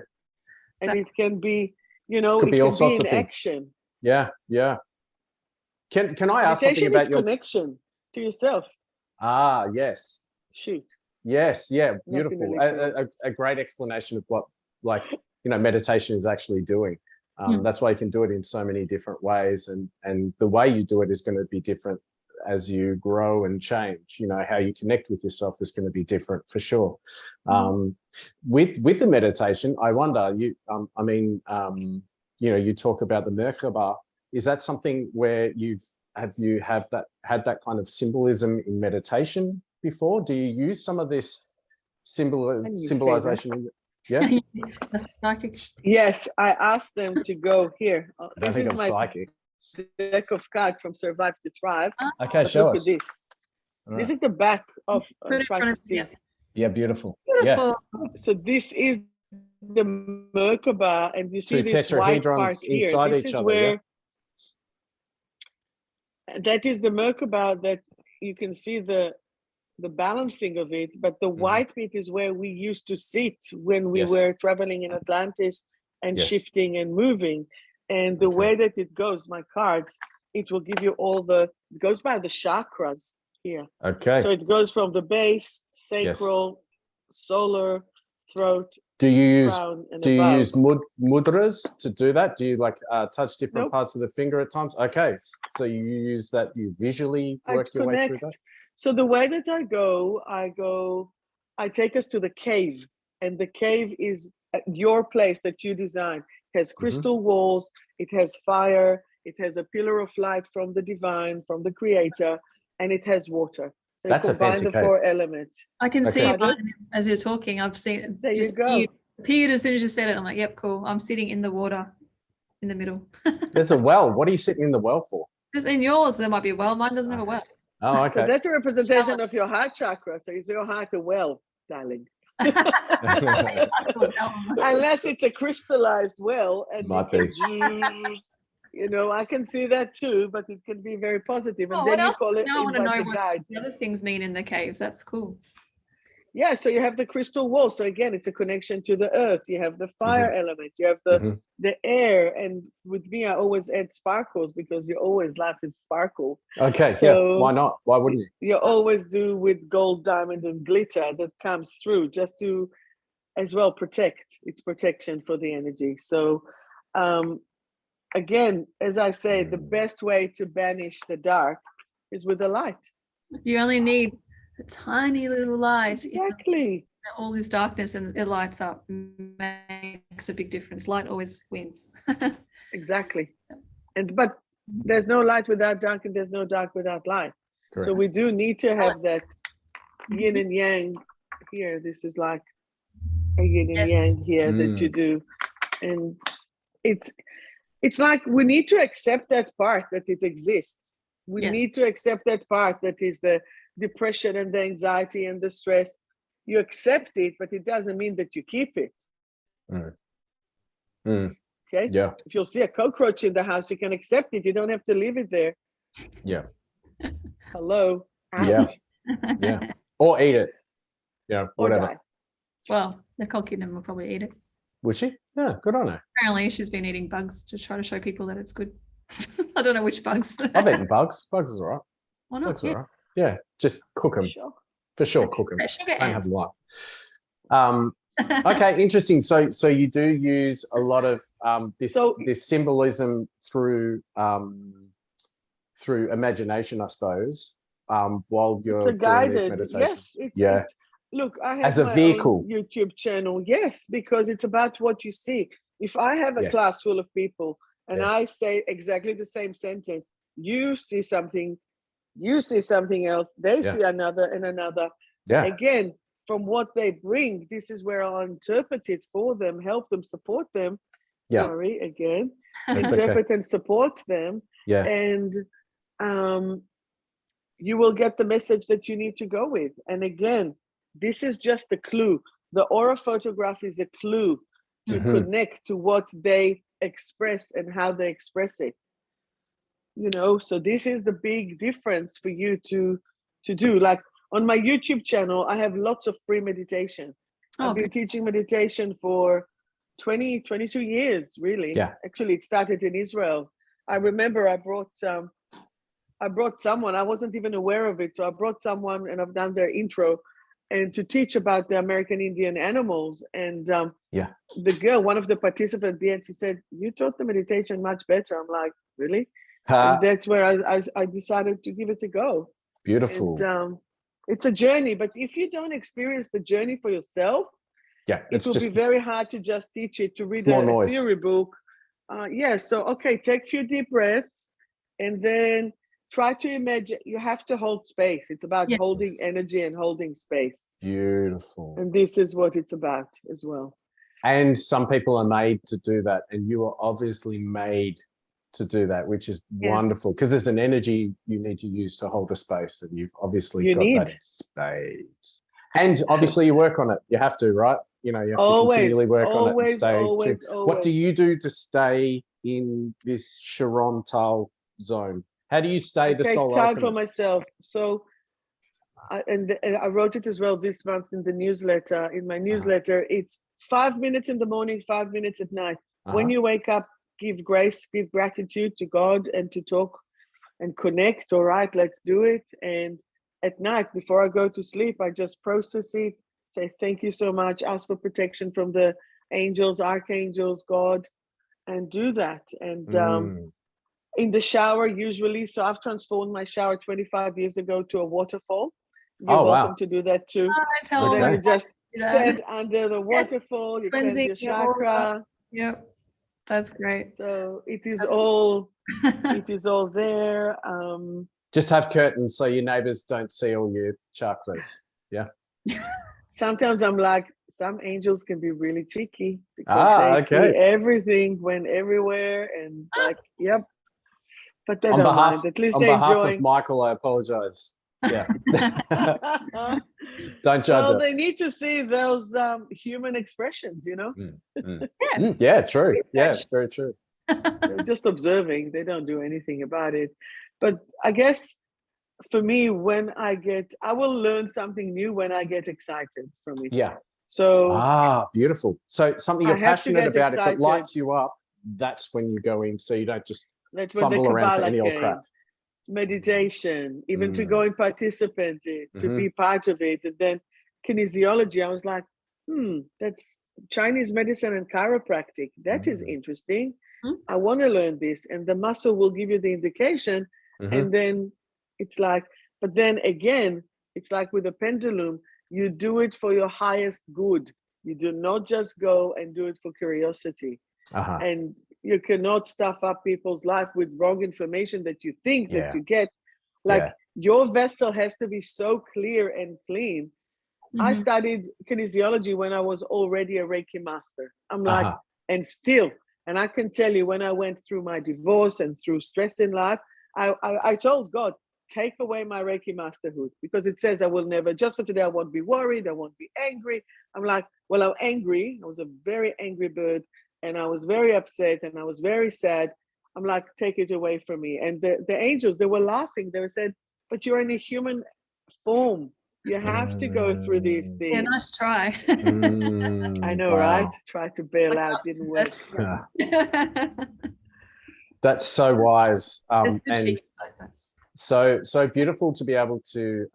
And it can be, you know, Could it be can all sorts be of in things. action. Yeah, yeah. Can I ask something Meditation about is your connection to yourself. Yes. Shoot. Yes, yeah, Nothing beautiful. really A great explanation of what, like, you know, meditation is actually doing. That's why you can do it in so many different ways, and the way you do it is going to be different as you grow and change. You know, how you connect with yourself is going to be different for sure. With the meditation, I wonder, you know, you talk about the Merkaba. Is that something where had that kind of symbolism in meditation before? Do you use some of this symbolization? Yeah. Yes, I asked them to go here. I don't This think is I'm my psychic. deck of cards from Survive to Thrive. Okay, But show look us. at this. All This right. is the back of Put it in try front to of- see. yeah. Yeah, beautiful. Beautiful. So this is the Merkaba, and you see Two this white part tetrahedrons here. inside This each is other, where that is the Merkaba, that you can see the balancing of it, but the white bit is where we used to sit when we Yes. were traveling in Atlantis and Yes. shifting and moving. And the way that it goes, my cards, it will give you it goes by the chakras here. Okay. So it goes from the base, sacral, solar, throat, Do you use crown, and above. mudras to do that? Do you like touch different Nope. parts of the finger at times? Okay, so you use that, you visually I work your way through connect. that? So the way that I take us to the cave, and the cave is your place that you design. It has crystal walls, it has fire, it has a pillar of light from the divine, from the creator, and it has water. They That's a combine fancy the cave. 4 elements. I can see Okay. it mine as you're talking. I've seen it. There you Just go. appeared as soon as you said it. I'm like, yep, cool. I'm sitting in the water in the middle. There's a well. What are you sitting in the well for? Because in yours, there might be a well. Mine doesn't have a well. Oh, So okay. that's a representation of your heart chakra. So is your heart a well, darling? Unless it's a crystallized well, and Might you can you know, I can see that too, but it can be very positive. And Oh, then what you else? call it Now I want to know invited what guide. the other things mean in the cave. That's cool. Yeah, so you have the crystal wall. So again, it's a connection to the earth. You have the fire element. You have the air. And with me, I always add sparkles, because you always laugh is sparkle. Okay, So- yeah. Why not? Why wouldn't you? You always do with gold, diamond, and glitter that comes through, just to as well protect. It's protection for the energy. So again, as I say, the best way to banish the dark is with the light. You only need a tiny little light. Exactly. All this darkness, and it lights up. Makes a big difference. Light always wins. Exactly. But there's no light without dark, and there's no dark without light. Correct. So we do need to have that yin and yang here. This is like a yin and Yes. yang here that you do. And it's like we need to accept that part, that it exists. We Yes. need to accept that part that is the depression and the anxiety and the stress. You accept it, but it doesn't mean that you keep it. Okay? Yeah, If you'll see a cockroach in the house, you can accept it. You don't have to leave it there. yeah, Hello. Out. Yeah. yeah. Or eat it. Yeah, Or whatever. die. Well, Nicole Kidman will probably eat it. Would she? Yeah, good on her. Apparently, she's been eating bugs to try to show people that it's good. I don't know which bugs. I've eaten bugs. Bugs is all right. Why not? Bugs are all right. Yeah, just cook them. Sure. For sure, cook them. Sugar Don't have ants. them live. Okay, interesting. So you do use a lot of So- this symbolism through imagination, I suppose, while It's you're a doing these guided, meditations. yes. Yeah. It's look, I have As a my vehicle. own YouTube channel. Yes, because it's about what you see. If I have a Yes. class full of people and Yes. I say exactly the same sentence, you see something, you see something else, they Yeah. see another and another. Yeah. Again, from what they bring, this is where I'll interpret it for them, help them, support them. Yeah. Sorry, again, That's interpret okay. and support them, Yeah. and you will get the message that you need to go with. And again, this is just a clue. The aura photograph is a clue to Mhm. connect to what they express and how they express it. You know, so this is the big difference for you to do. Like on my YouTube channel, I have lots of free meditation. Oh, I've been teaching meditation for 22 years, really. Yeah. Actually, it started in Israel. I remember I brought someone, I wasn't even aware of it. So I brought someone and I've done their intro and to teach about the American Indian animals. And Yeah. the girl, one of the participants at the end, she said, "You taught the meditation much better." I'm like, "Really?" And that's where I decided to give it a go. Beautiful. And it's a journey, but if you don't experience the journey for yourself, Yeah. it will be very hard to just teach it, to read more a noise. theory book. So okay, take a few deep breaths and then try to imagine. You have to hold space. It's about Yes. holding energy and holding space. Beautiful. And this is what it's about as well. And some people are made to do that, and you are obviously made to do that, which is Yes. wonderful, because there's an energy you need to use to hold a space, and you've obviously You got need. that in spades. And obviously you work on it. You have to, right? You know, you have to Always, continually work on it and always, stay always, tuned. What do always. you do to stay in this Sharon zone? How do you stay I the take Soul time for Alchemist? myself. So, and I wrote it as well this month in the newsletter. In my newsletter, it's 5 minutes in the morning, 5 minutes at night. When you wake up, give grace, give gratitude to God, and to talk and connect. All right, let's do it. And at night, before I go to sleep, I just process it, say thank you so much, ask for protection from the angels, archangels, God, and do that. And in the shower, usually, so I've transformed my shower 25 years ago to a waterfall. You're welcome to do that too. So then you just stand under the waterfall, you cleanse your chakra. Yep, that's great. So it is all there. Just have curtains so your neighbors don't see all your chakras. Yeah. Sometimes I'm like, some angels can be really cheeky because they see everything, went everywhere, and like, yep. But they don't mind. At least on they're behalf enjoying. of Michael, I apologize. Yeah. Don't judge us. They need to see those human expressions, you know? Yeah, true. Yeah, very true. They're just observing. They don't do anything about it. But I guess for me, I will learn something new when I get excited from it. Yeah. So beautiful. So something you're passionate about, if it lights you up, that's when you go in. So you don't just fumble around for any old crap. Meditation, even to go and participate in, to be part of it. And then kinesiology, I was like, that's Chinese medicine and chiropractic. That is interesting. I want to learn this. And the muscle will give you the indication. And then it's like, but then again, it's like with a pendulum, you do it for your highest good. You do not just go and do it for curiosity. And you cannot stuff up people's life with wrong information that you think that you get. Like your vessel has to be so clear and clean. I studied kinesiology when I was already a Reiki master. I'm like, and still, and I can tell you when I went through my divorce and through stress in life, I told God, take away my Reiki masterhood, because it says I will never, just for today, I won't be worried, I won't be angry. I'm like, well, I'm angry. I was a very angry bird, and I was very upset, and I was very sad. I'm like, take it away from me. And the angels, they were laughing. They said, but you're in a human form. You have to go through these things. Yeah, nice try. I know, right? Try to bail out, didn't work. That's so wise. And so beautiful to be able to,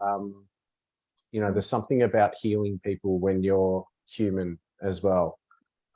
there's something about healing people when you're human as well.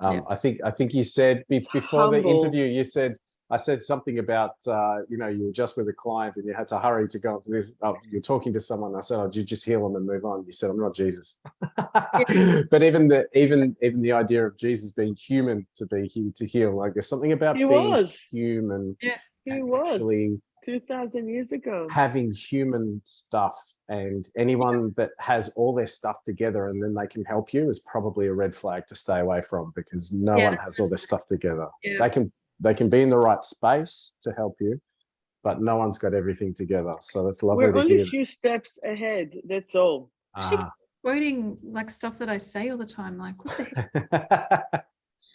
Yeah. I think you said before the interview, you said, I said something about, you know, you were just with a client and you had to hurry to go. You're talking to someone. I said, oh, you just heal them and move on. You said, I'm not Jesus. But even the idea of Jesus being human to be here to heal, like there's something about being human. Yeah, he was Actually 2,000 years ago. having human stuff, and anyone that has all their stuff together and then they can help you is probably a red flag to stay away from, because no one has all their stuff together. Yeah. They can be in the right space to help you, but no one's got everything together. So that's lovely We're to only hear. a few steps ahead. That's all. She Ah. quoting like stuff that I say all the time. Like, what the heck?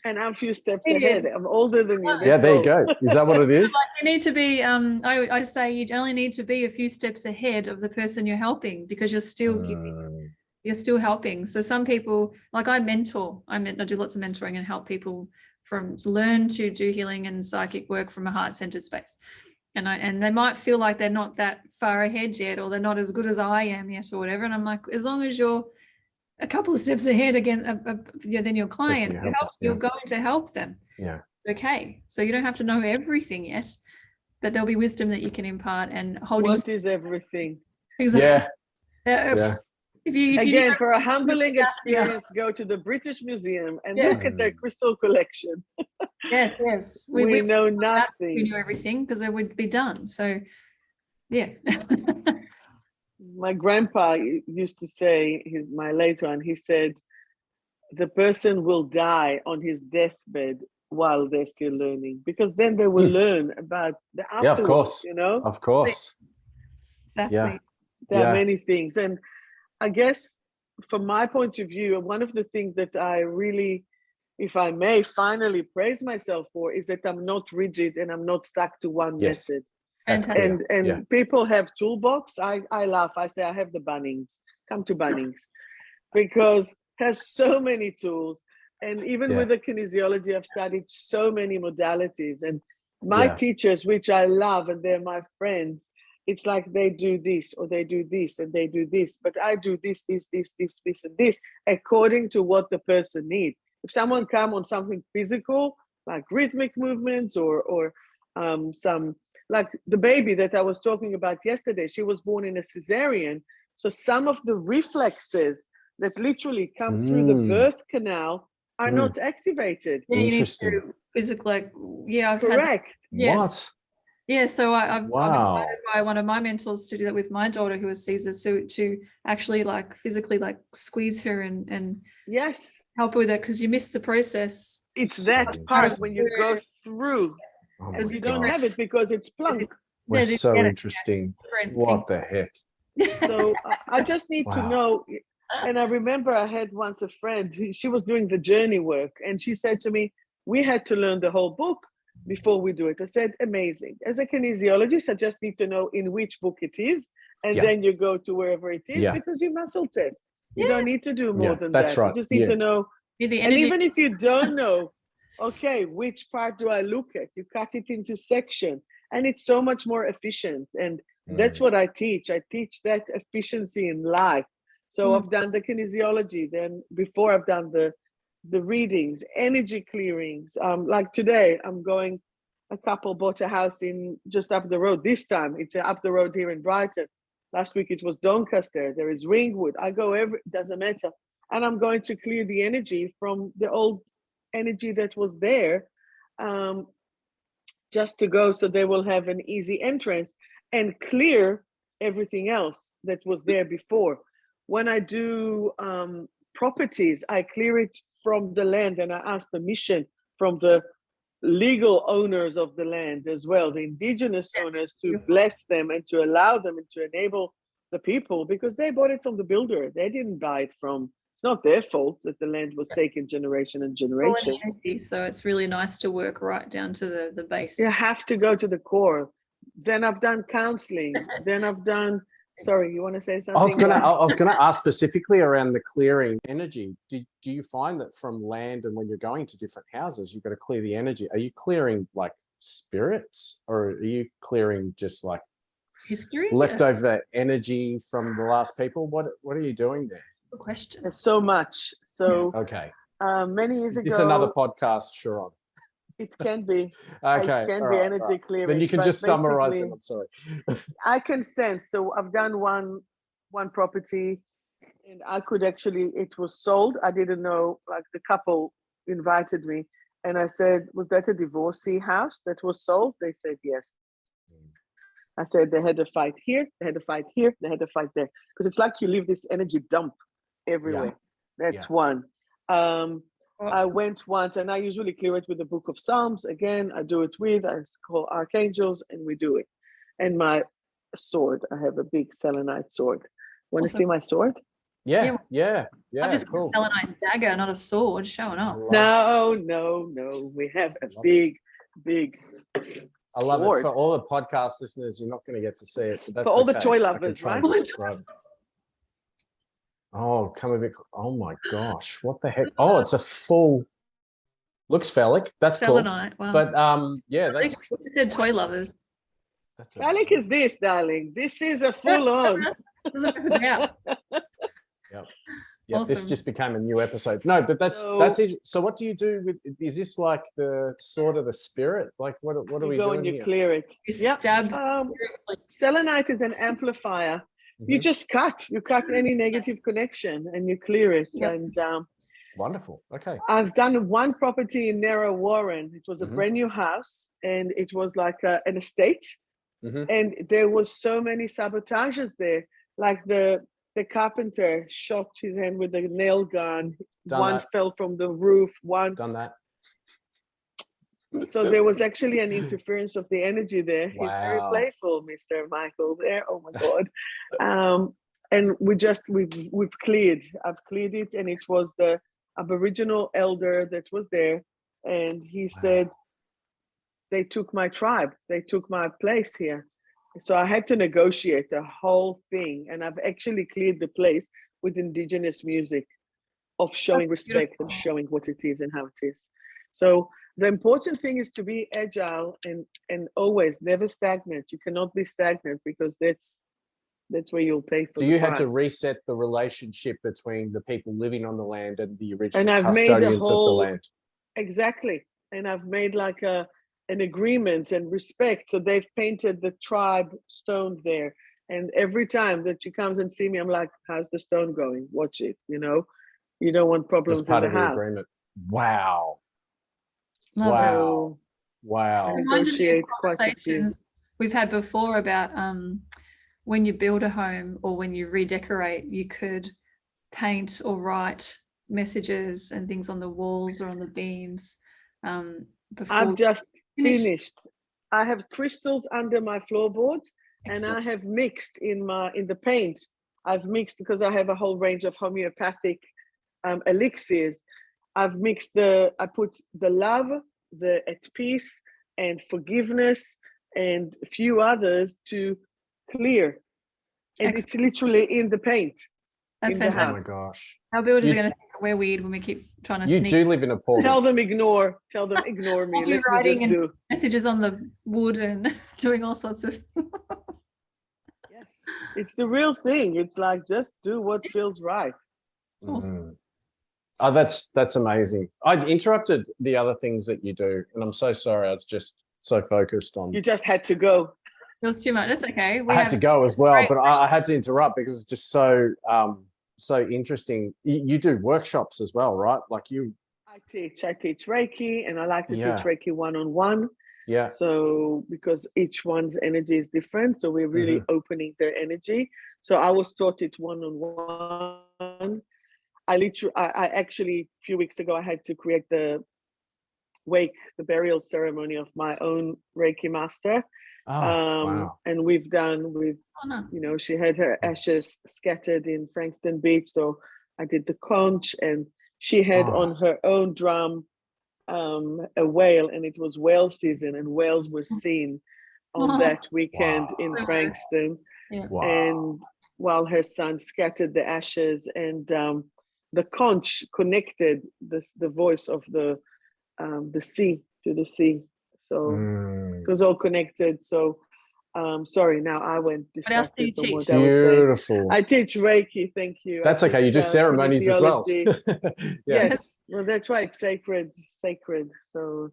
And I'm a few steps ahead. I'm older than you. Yeah, that's there you all. go. Is that what it is? You need to be. I say you only need to be a few steps ahead of the person you're helping, because you're still giving. You're still helping. So some people, like I mentor. I do lots of mentoring and help people learn to do healing and psychic work from a heart-centered space. And they might feel like they're not that far ahead yet, or they're not as good as I am yet, or whatever. And I'm like, as long as you're a couple of steps ahead again than your client, you're going to help them. Yeah. Okay. So you don't have to know everything yet, but there'll be wisdom that you can impart and holding. What is everything? Exactly. Yeah. If you Again, for a humbling experience, go to the British Museum and look at their crystal collection. Yes. We know nothing. We knew everything because it would be done. So, yeah. My grandpa used to say, my late one, he said, the person will die on his deathbed while they're still learning, because then they will learn about the afterwards, yeah, of course. you know? Of course. Exactly. Yeah. There are many things. And I guess from my point of view, one of the things that I really, if I may finally praise myself for, is that I'm not rigid and I'm not stuck to one method. And people have toolbox. I laugh. I say I have the Bunnings. Come to Bunnings, because has so many tools. And even with the kinesiology, I've studied so many modalities. And my teachers, which I love, and they're my friends, it's like they do this, or they do this, and they do this. But I do this, and this, according to what the person needs. If someone come on something physical, like rhythmic movements, or some, like the baby that I was talking about yesterday, she was born in a cesarean. So some of the reflexes that literally come through the birth canal are not activated. Yeah, you need to physically, I've correct. Yes. What? Yeah, so I've been invited by one of my mentors to do that with my daughter who has Caesar, so to actually like physically like squeeze her and help her with that, because you miss the process. It's that part when you go through. Oh Because you don't have it because it's plunk. We're so interesting. What the heck? So I just need to know. And I remember I had once a friend, she was doing the journey work, and she said to me, we had to learn the whole book before we do it. I said, amazing. As a kinesiologist, I just need to know in which book it is, and then you go to wherever it is, because you muscle test. You don't need to do more than that. Right. You just need to know. And even if you don't know, okay, which part do I look at? You cut it into section, and it's so much more efficient. And that's what I teach. I teach that efficiency in life. So I've done the kinesiology. Then before I've done the readings, energy clearings. Like today, I'm going. A couple bought a house in just up the road. This time it's up the road here in Brighton. Last week it was Doncaster. There is Ringwood. I go doesn't matter. And I'm going to clear the energy from the old energy that was there, just to go, so they will have an easy entrance and clear everything else that was there before. When I do properties, I clear it from the land, and I ask permission from the legal owners of the land as well, the indigenous owners, to bless them and to allow them and to enable the people, because they bought it from the builder. They didn't buy it from. It's not their fault that the land was taken generation and generation. So it's really nice to work right down to the base. You have to go to the core. Then I've done counseling. Then I've done. Sorry, you want to say something? I was gonna ask specifically around the clearing energy. Do you find that from land, and when you're going to different houses, you've got to clear the energy? Are you clearing like spirits, or are you clearing just like history, leftover energy from the last people? What are you doing there? Good question. There's so much. So okay. Many years Is ago. this another podcast, Sharon? It can be. Okay. It can all be right, energy all right. clearing. Then you can but just summarize it. basically, I'm sorry. I can sense. So I've done one property, and I could actually. It was sold. I didn't know. Like the couple invited me, and I said, "Was that a divorcee house that was sold?" They said yes. I said they had a fight here, they had a fight here, they had a fight there. Because it's like you leave this energy dump everywhere. That's one. I went once, and I usually clear it with the Book of Psalms. Again, I do it with, I call archangels, and we do it. And my sword, I have a big selenite sword. Want to see my sword? Yeah. I've just got cool. a selenite dagger, not a sword, showing off. No. We have a big I love sword. it. For all the podcast listeners, you're not going to get to see it. But that's For all the okay. toy I can lovers, try right? and describe it. Oh, come a bit. Oh my gosh, what the heck? Oh, it's a full. Looks phallic. That's Selenite, cool. wow. But yeah, I think we just said toy lovers. that's Phallic is this, darling. This is a full on. Doesn't mess it out. Yeah, this Awesome. just became a new episode. No, but that's it. So what do you do with? Is this like the sword of the spirit? Like what are we You go doing and you here? clear it. You Yep. stab Selenite is an amplifier. You Mhm. just cut any negative connection and you clear it. Yep. And Wonderful. Okay. I've done one property in Narrow Warren. It was a Mhm. brand new house, and it was like an estate. Mhm. And there was so many sabotages there. Like the carpenter shot his hand with a nail gun. Done One that. fell from the roof. One. Done that. So there was actually an interference of the energy there. He's very Wow. playful, Mr. Michael there. Oh my God. And we've cleared. I've cleared it, and it was the Aboriginal elder that was there. And he said, they took my tribe. They took my place here. So I had to negotiate the whole thing. And I've actually cleared the place with indigenous music of showing respect and showing what it is and how it is. So the important thing is to be agile and always never stagnant. You cannot be stagnant, because that's where you'll pay for. So the you had to price. reset the relationship between the people living on the land and the original And I've made a custodians of the whole land. exactly. And I've made like an agreement and respect. So they've painted the tribe stone there. And every time that she comes and see me, I'm like, how's the stone going? Watch it, you know. You don't want problems As part in of the the house. agreement. Wow. Love Wow. So Wow. It reminded me of negotiate quite a few. conversations we've had before about when you build a home or when you redecorate, you could paint or write messages and things on the walls or on the beams. Before I've just finish. finished. I have crystals under my floorboards, and I Excellent. have mixed in the paint. I've mixed, because I have a whole range of homeopathic elixirs. I've mixed I put the love, the at peace, and forgiveness, and a few others to clear. And it's literally in the paint. That's in the fantastic. Oh my house. gosh. Our builders You- are going to think we're weird when we keep trying to You sneak do live in a portal. Tell them ignore me. All you Let me writing just and- do. messages on the wood and doing all sorts of. Yes, it's the real thing. It's like, just do what feels right. Awesome. Mm. Oh, that's amazing. I interrupted the other things that you do, and I'm so sorry. I was just so focused on. You just had to go. It was too much. That's okay. I had to go as well, great but I had to interrupt because it's just so interesting. You do workshops as well, right? Like you. I teach Reiki, and I like to Yeah. teach Reiki one-on-one. Yeah. So because each one's energy is different, so we're really opening their energy. So I was taught it one-on-one. I actually, a few weeks ago, I had to create the burial ceremony of my own Reiki master. Oh, wow. And we've done with, Oh, no. she had her ashes scattered in Frankston Beach. So I did the conch, and she had on her own drum a whale, and it was whale season, and whales were seen on that weekend in So Frankston. Yeah. Wow. And while her son scattered the ashes, and the conch connected the voice of the sea to the sea. So it was all connected. So Sorry, now I went What else do you distracted from what teach? I was saying. Beautiful. I teach Reiki, thank you. That's okay. You do ceremonies as well. kinesiology. Yeah. Yes, well, that's right, sacred. So,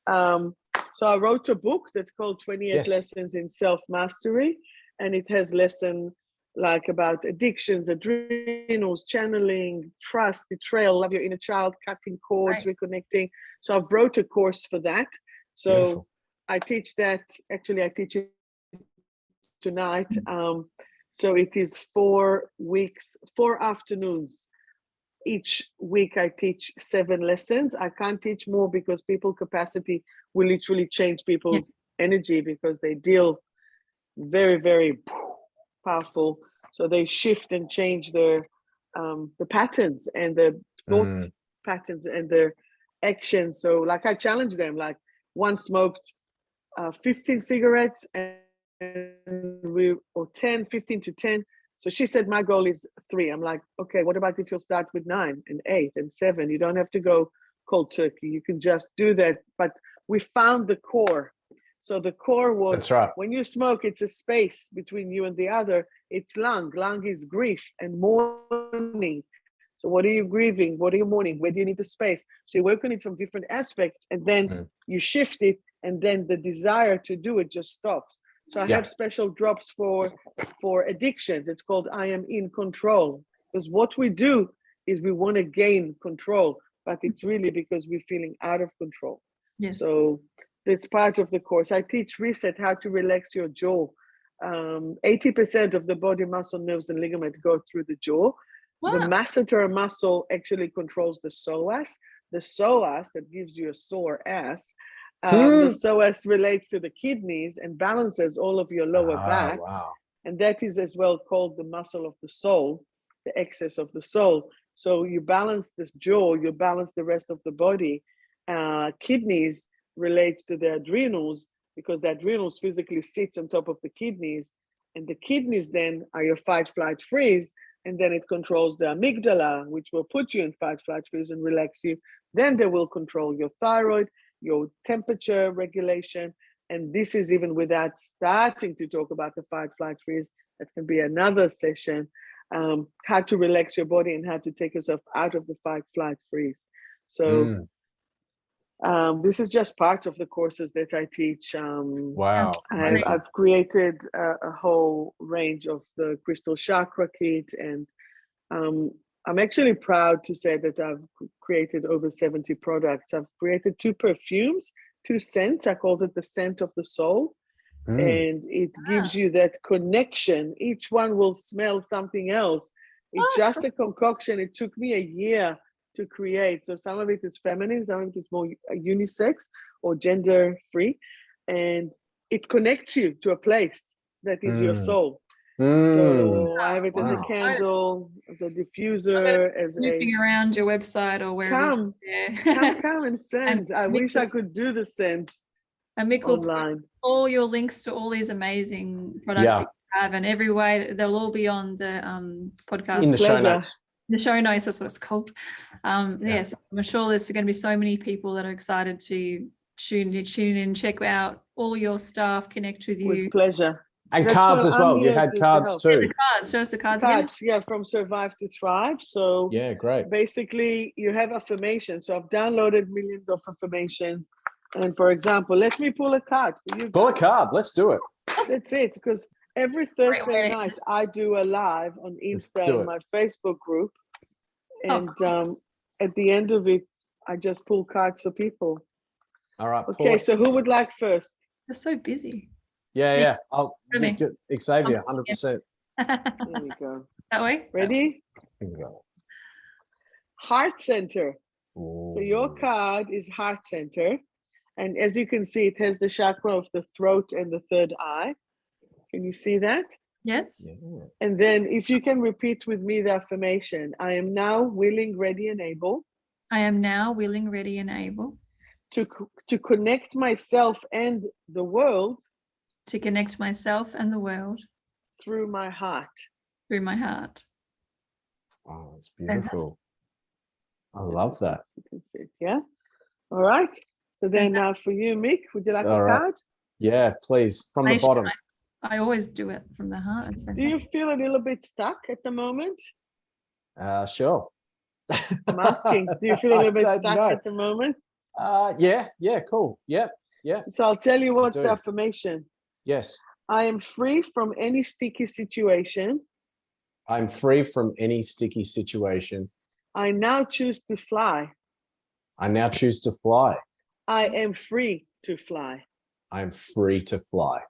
so I wrote a book that's called 28 Yes. Lessons in Self-Mastery, and it has lesson like about addictions, adrenals, channeling, trust, betrayal, love your inner child, cutting cords, reconnecting. So I've wrote a course for that. So Beautiful. I teach that. Actually, I teach it tonight. So it is 4 weeks, 4 afternoons. Each week I teach 7 lessons. I can't teach more because people capacity will literally change people's energy, because they deal very, very powerful. So they shift and change their the patterns and the thoughts patterns and their actions. So like I challenge them, like one smoked 15 cigarettes and or 10, 15 to 10. So she said, my goal is 3. I'm like, okay, what about if you'll start with 9 and 8 and 7? You don't have to go cold turkey. You can just do that. But we found the core. So the core was, That's right. when you smoke, it's a space between you and the other. It's lung. Lung is grief and mourning. So what are you grieving? What are you mourning? Where do you need the space? So you work on it from different aspects, and then you shift it, and then the desire to do it just stops. So I have special drops for addictions. It's called I Am in Control. Because what we do is we want to gain control, but it's really because we're feeling out of control. Yes. So that's part of the course. I teach Reset, how to relax your jaw. 80% of the body muscle, nerves, and ligament go through the jaw. Wow. The masseter muscle actually controls the psoas. The psoas, that gives you a sore ass. The psoas relates to the kidneys and balances all of your lower back. Wow. And that is as well called the muscle of the soul, the excess of the soul. So you balance this jaw, you balance the rest of the body. Kidneys relates to the adrenals, because the adrenals physically sits on top of the kidneys. And the kidneys then are your fight, flight, freeze. And then it controls the amygdala, which will put you in fight, flight, freeze and relax you. Then they will control your thyroid, your temperature regulation. And this is even without starting to talk about the fight, flight, freeze. That can be another session. How to relax your body and how to take yourself out of the fight, flight, freeze. So this is just part of the courses that I teach. Wow. I've created a whole range of the Crystal Chakra Kit, and I'm actually proud to say that I've created over 70 products. I've created 2 perfumes, 2 scents. I called it the scent of the soul. And it gives you that connection. Each one will smell something else. It's just a concoction. It took me a year to create. So some of it is feminine, some of it is more unisex or gender free. And it connects you to a place that is your soul. So I have it as a candle, as a diffuser, as snooping around your website or wherever. Come and send. I wish I could do the scent. And Mick will online. put all your links to all these amazing products that you have, and every way they'll all be on the podcast. In the show notes. The show notes, that's what it's called. Yes, I'm sure there's going to be so many people that are excited to tune in, check out all your stuff, connect with you. With pleasure. And cards as well. You had cards too. The cards. Show us the cards. Cards, from Survive to Thrive. So great. Basically, you have affirmations. So I've downloaded millions of affirmations. And for example, let me pull a card for you. Pull a card. Let's do it. That's it. Because every Thursday night I do a live on Insta in my Facebook group. And at the end of it, I just pull cards for people. All right. Okay, so who would like first? They're so busy. Yeah. I'll Xavier, 100%. There you go. That way? Ready? Here we go. Heart center. Ooh. So your card is heart center. And as you can see, it has the chakra of the throat and the third eye. Can you see that? Yes. Yeah. And then if you can repeat with me the affirmation, I am now willing, ready, and able. I am now willing, ready, and able. To connect myself and the world. To connect myself and the world. Through my heart. Through my heart. Oh, it's beautiful. Fantastic. I love that. You can see it, yeah? All right. So then for you, Mick, would you like a card? Yeah, please. From the bottom. I always do it from the heart. It's Do you fantastic. feel a little bit stuck at the moment? Sure. I'm asking. Do you feel a little bit stuck at the moment? Yeah, cool. Yep. So I'll tell you what's do. the affirmation. Yes. I am free from any sticky situation. I'm free from any sticky situation. I now choose to fly. I now choose to fly. I am free to fly. I'm free to fly.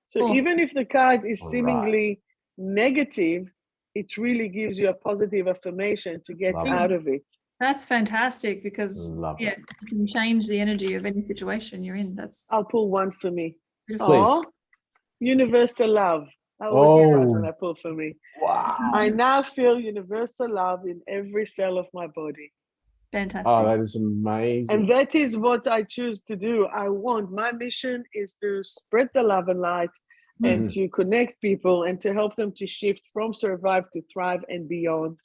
So Cool. even if the card is All seemingly negative, it really gives you a positive affirmation to get Love out of it. That's fantastic because Love yeah, it. you can change the energy of any situation you're in. That's I'll pull one for me. beautiful. Please. Aw, universal love. I always say that when Oh. I pull for me. Wow. I now feel universal love in every cell of my body. Fantastic. Oh, that is amazing. And that is what I choose to do. My mission is to spread the love and light and to connect people and to help them to shift from survive to thrive and beyond,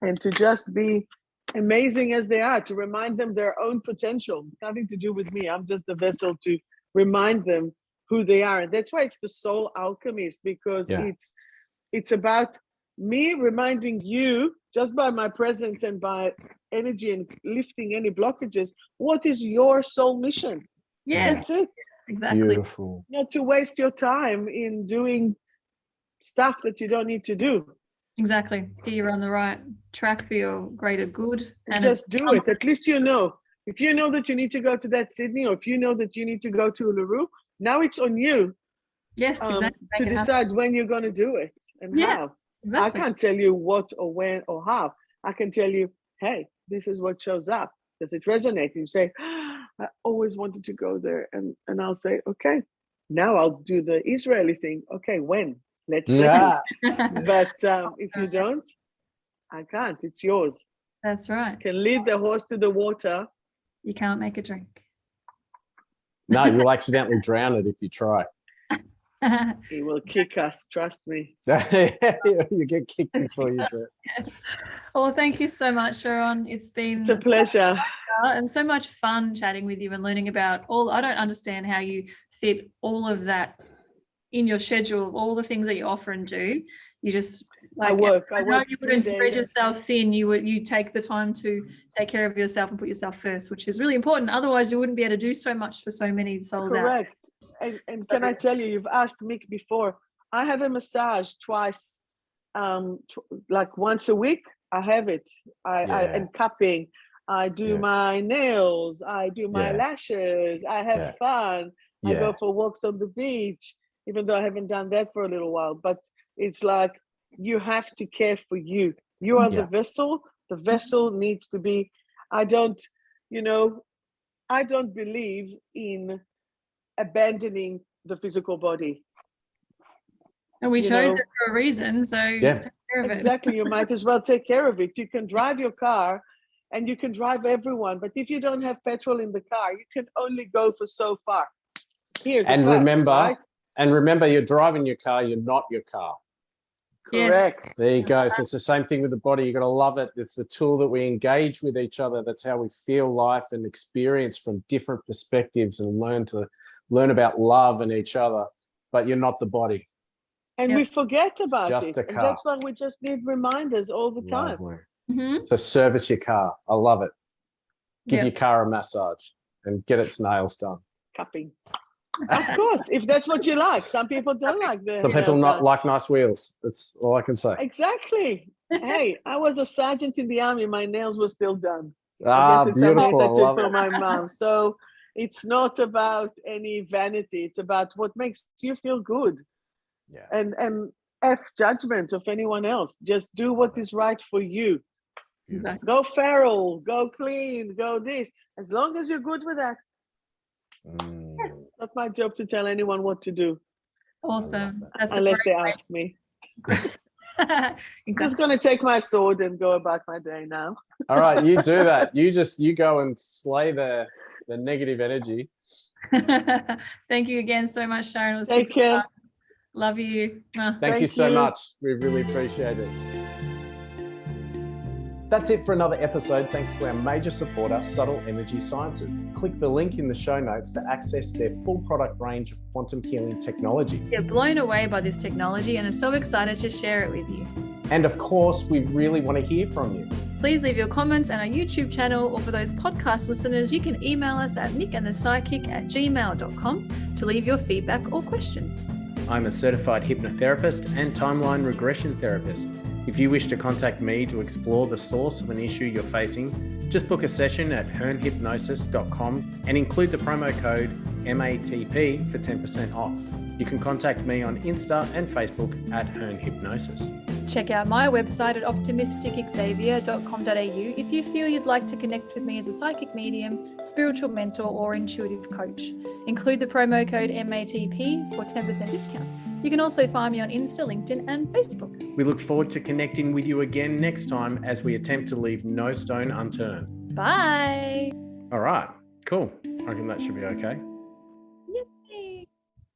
and to just be amazing as they are, to remind them their own potential. Nothing to do with me. I'm just a vessel to remind them who they are. And that's why it's the Soul Alchemist, because Yeah. it's about me reminding you, just by my presence and by energy and lifting any blockages, what is your soul mission? Yes, That's it. exactly. Beautiful. Not to waste your time in doing stuff that you don't need to do. Exactly. Get you on the right track for your greater good. And just do it. At least you know. If you know that you need to go to that Sydney, or if you know that you need to go to Uluru, now it's on you yes, exactly. to Make it happen. decide when you're going to do it and Yeah, how. Exactly. I can't tell you what or when or how. I can tell you, hey, this is what shows up. Does it resonate? You say, I always wanted to go there. And I'll say, okay, now I'll do the Israeli thing. Okay, when? Let's see. Yeah. But if you don't, I can't. It's yours. That's right. You can lead the horse to the water. You can't make a drink. No, you'll accidentally drown it if you try. He will kick us, trust me. You get kicked before you do it. Well, thank you so much, Sharon. It's been It's a pleasure. and so much fun chatting with you and learning about all. I don't understand how you fit all of that in your schedule, all the things that you offer and do. You just I work you 3 wouldn't spread days. yourself thin. You take the time to take care of yourself and put yourself first, which is really important. Otherwise, you wouldn't be able to do so much for so many souls out. Correct. And can I tell you, you've asked Mick before, I have a massage twice, like once a week. I have it. And cupping. I do my nails. I do my lashes. I have fun. I go for walks on the beach, even though I haven't done that for a little while. But it's like, you have to care for you. You are the vessel. The vessel needs to be, I don't believe in abandoning the physical body. And we chose it for a reason, so take care of it. Exactly. You might as well take care of it. You can drive your car and you can drive everyone, but if you don't have petrol in the car, you can only go for so far. Remember, you're driving your car, you're not your car. Correct. Yes. There you go. So it's the same thing with the body. You got to love it. It's the tool that we engage with each other. That's how we feel life and experience from different perspectives and learn about love and each other. But you're not the body. And we forget about Just it. a car. And that's why we just need reminders all the time. Mm-hmm. So service your car. I love it. Give your car a massage and get its nails done. Cupping. Of course, if that's what you like. Some people don't like the Some people nails done. like nice wheels. That's all I can say. Exactly. Hey, I was a sergeant in the army. My nails were still done. Beautiful. I love for it. my mom. So it's not about any vanity. It's about what makes you feel good. Yeah. And F judgment of anyone else. Just do what is right for you. Exactly. Go feral, go clean, go this. As long as you're good with that. That's my job to tell anyone what to do. Awesome. Unless they ask me. Just going to take my sword and go about my day now. All right, you do that. You go and slay the negative energy. Thank you again so much, Sharon. It was Take super care. fun. Love you. Thank you so much. We really appreciate it. That's it for another episode. Thanks to our major supporter, Subtle Energy Sciences. Click the link in the show notes to access their full product range of quantum healing technology. We're blown away by this technology and are so excited to share it with you. And of course, we really want to hear from you. Please leave your comments on our YouTube channel, or for those podcast listeners, you can email us at nickandthepsychic@gmail.com to leave your feedback or questions. I'm a certified hypnotherapist and timeline regression therapist. If you wish to contact me to explore the source of an issue you're facing, just book a session at hernhypnosis.com and include the promo code MATP for 10% off. You can contact me on Insta and Facebook at hernhypnosis. Check out my website at optimisticxavier.com.au if you feel you'd like to connect with me as a psychic medium, spiritual mentor, or intuitive coach. Include the promo code MATP for 10% discount. You can also find me on Insta, LinkedIn, and Facebook. We look forward to connecting with you again next time as we attempt to leave no stone unturned. Bye. All right, cool. I reckon that should be okay.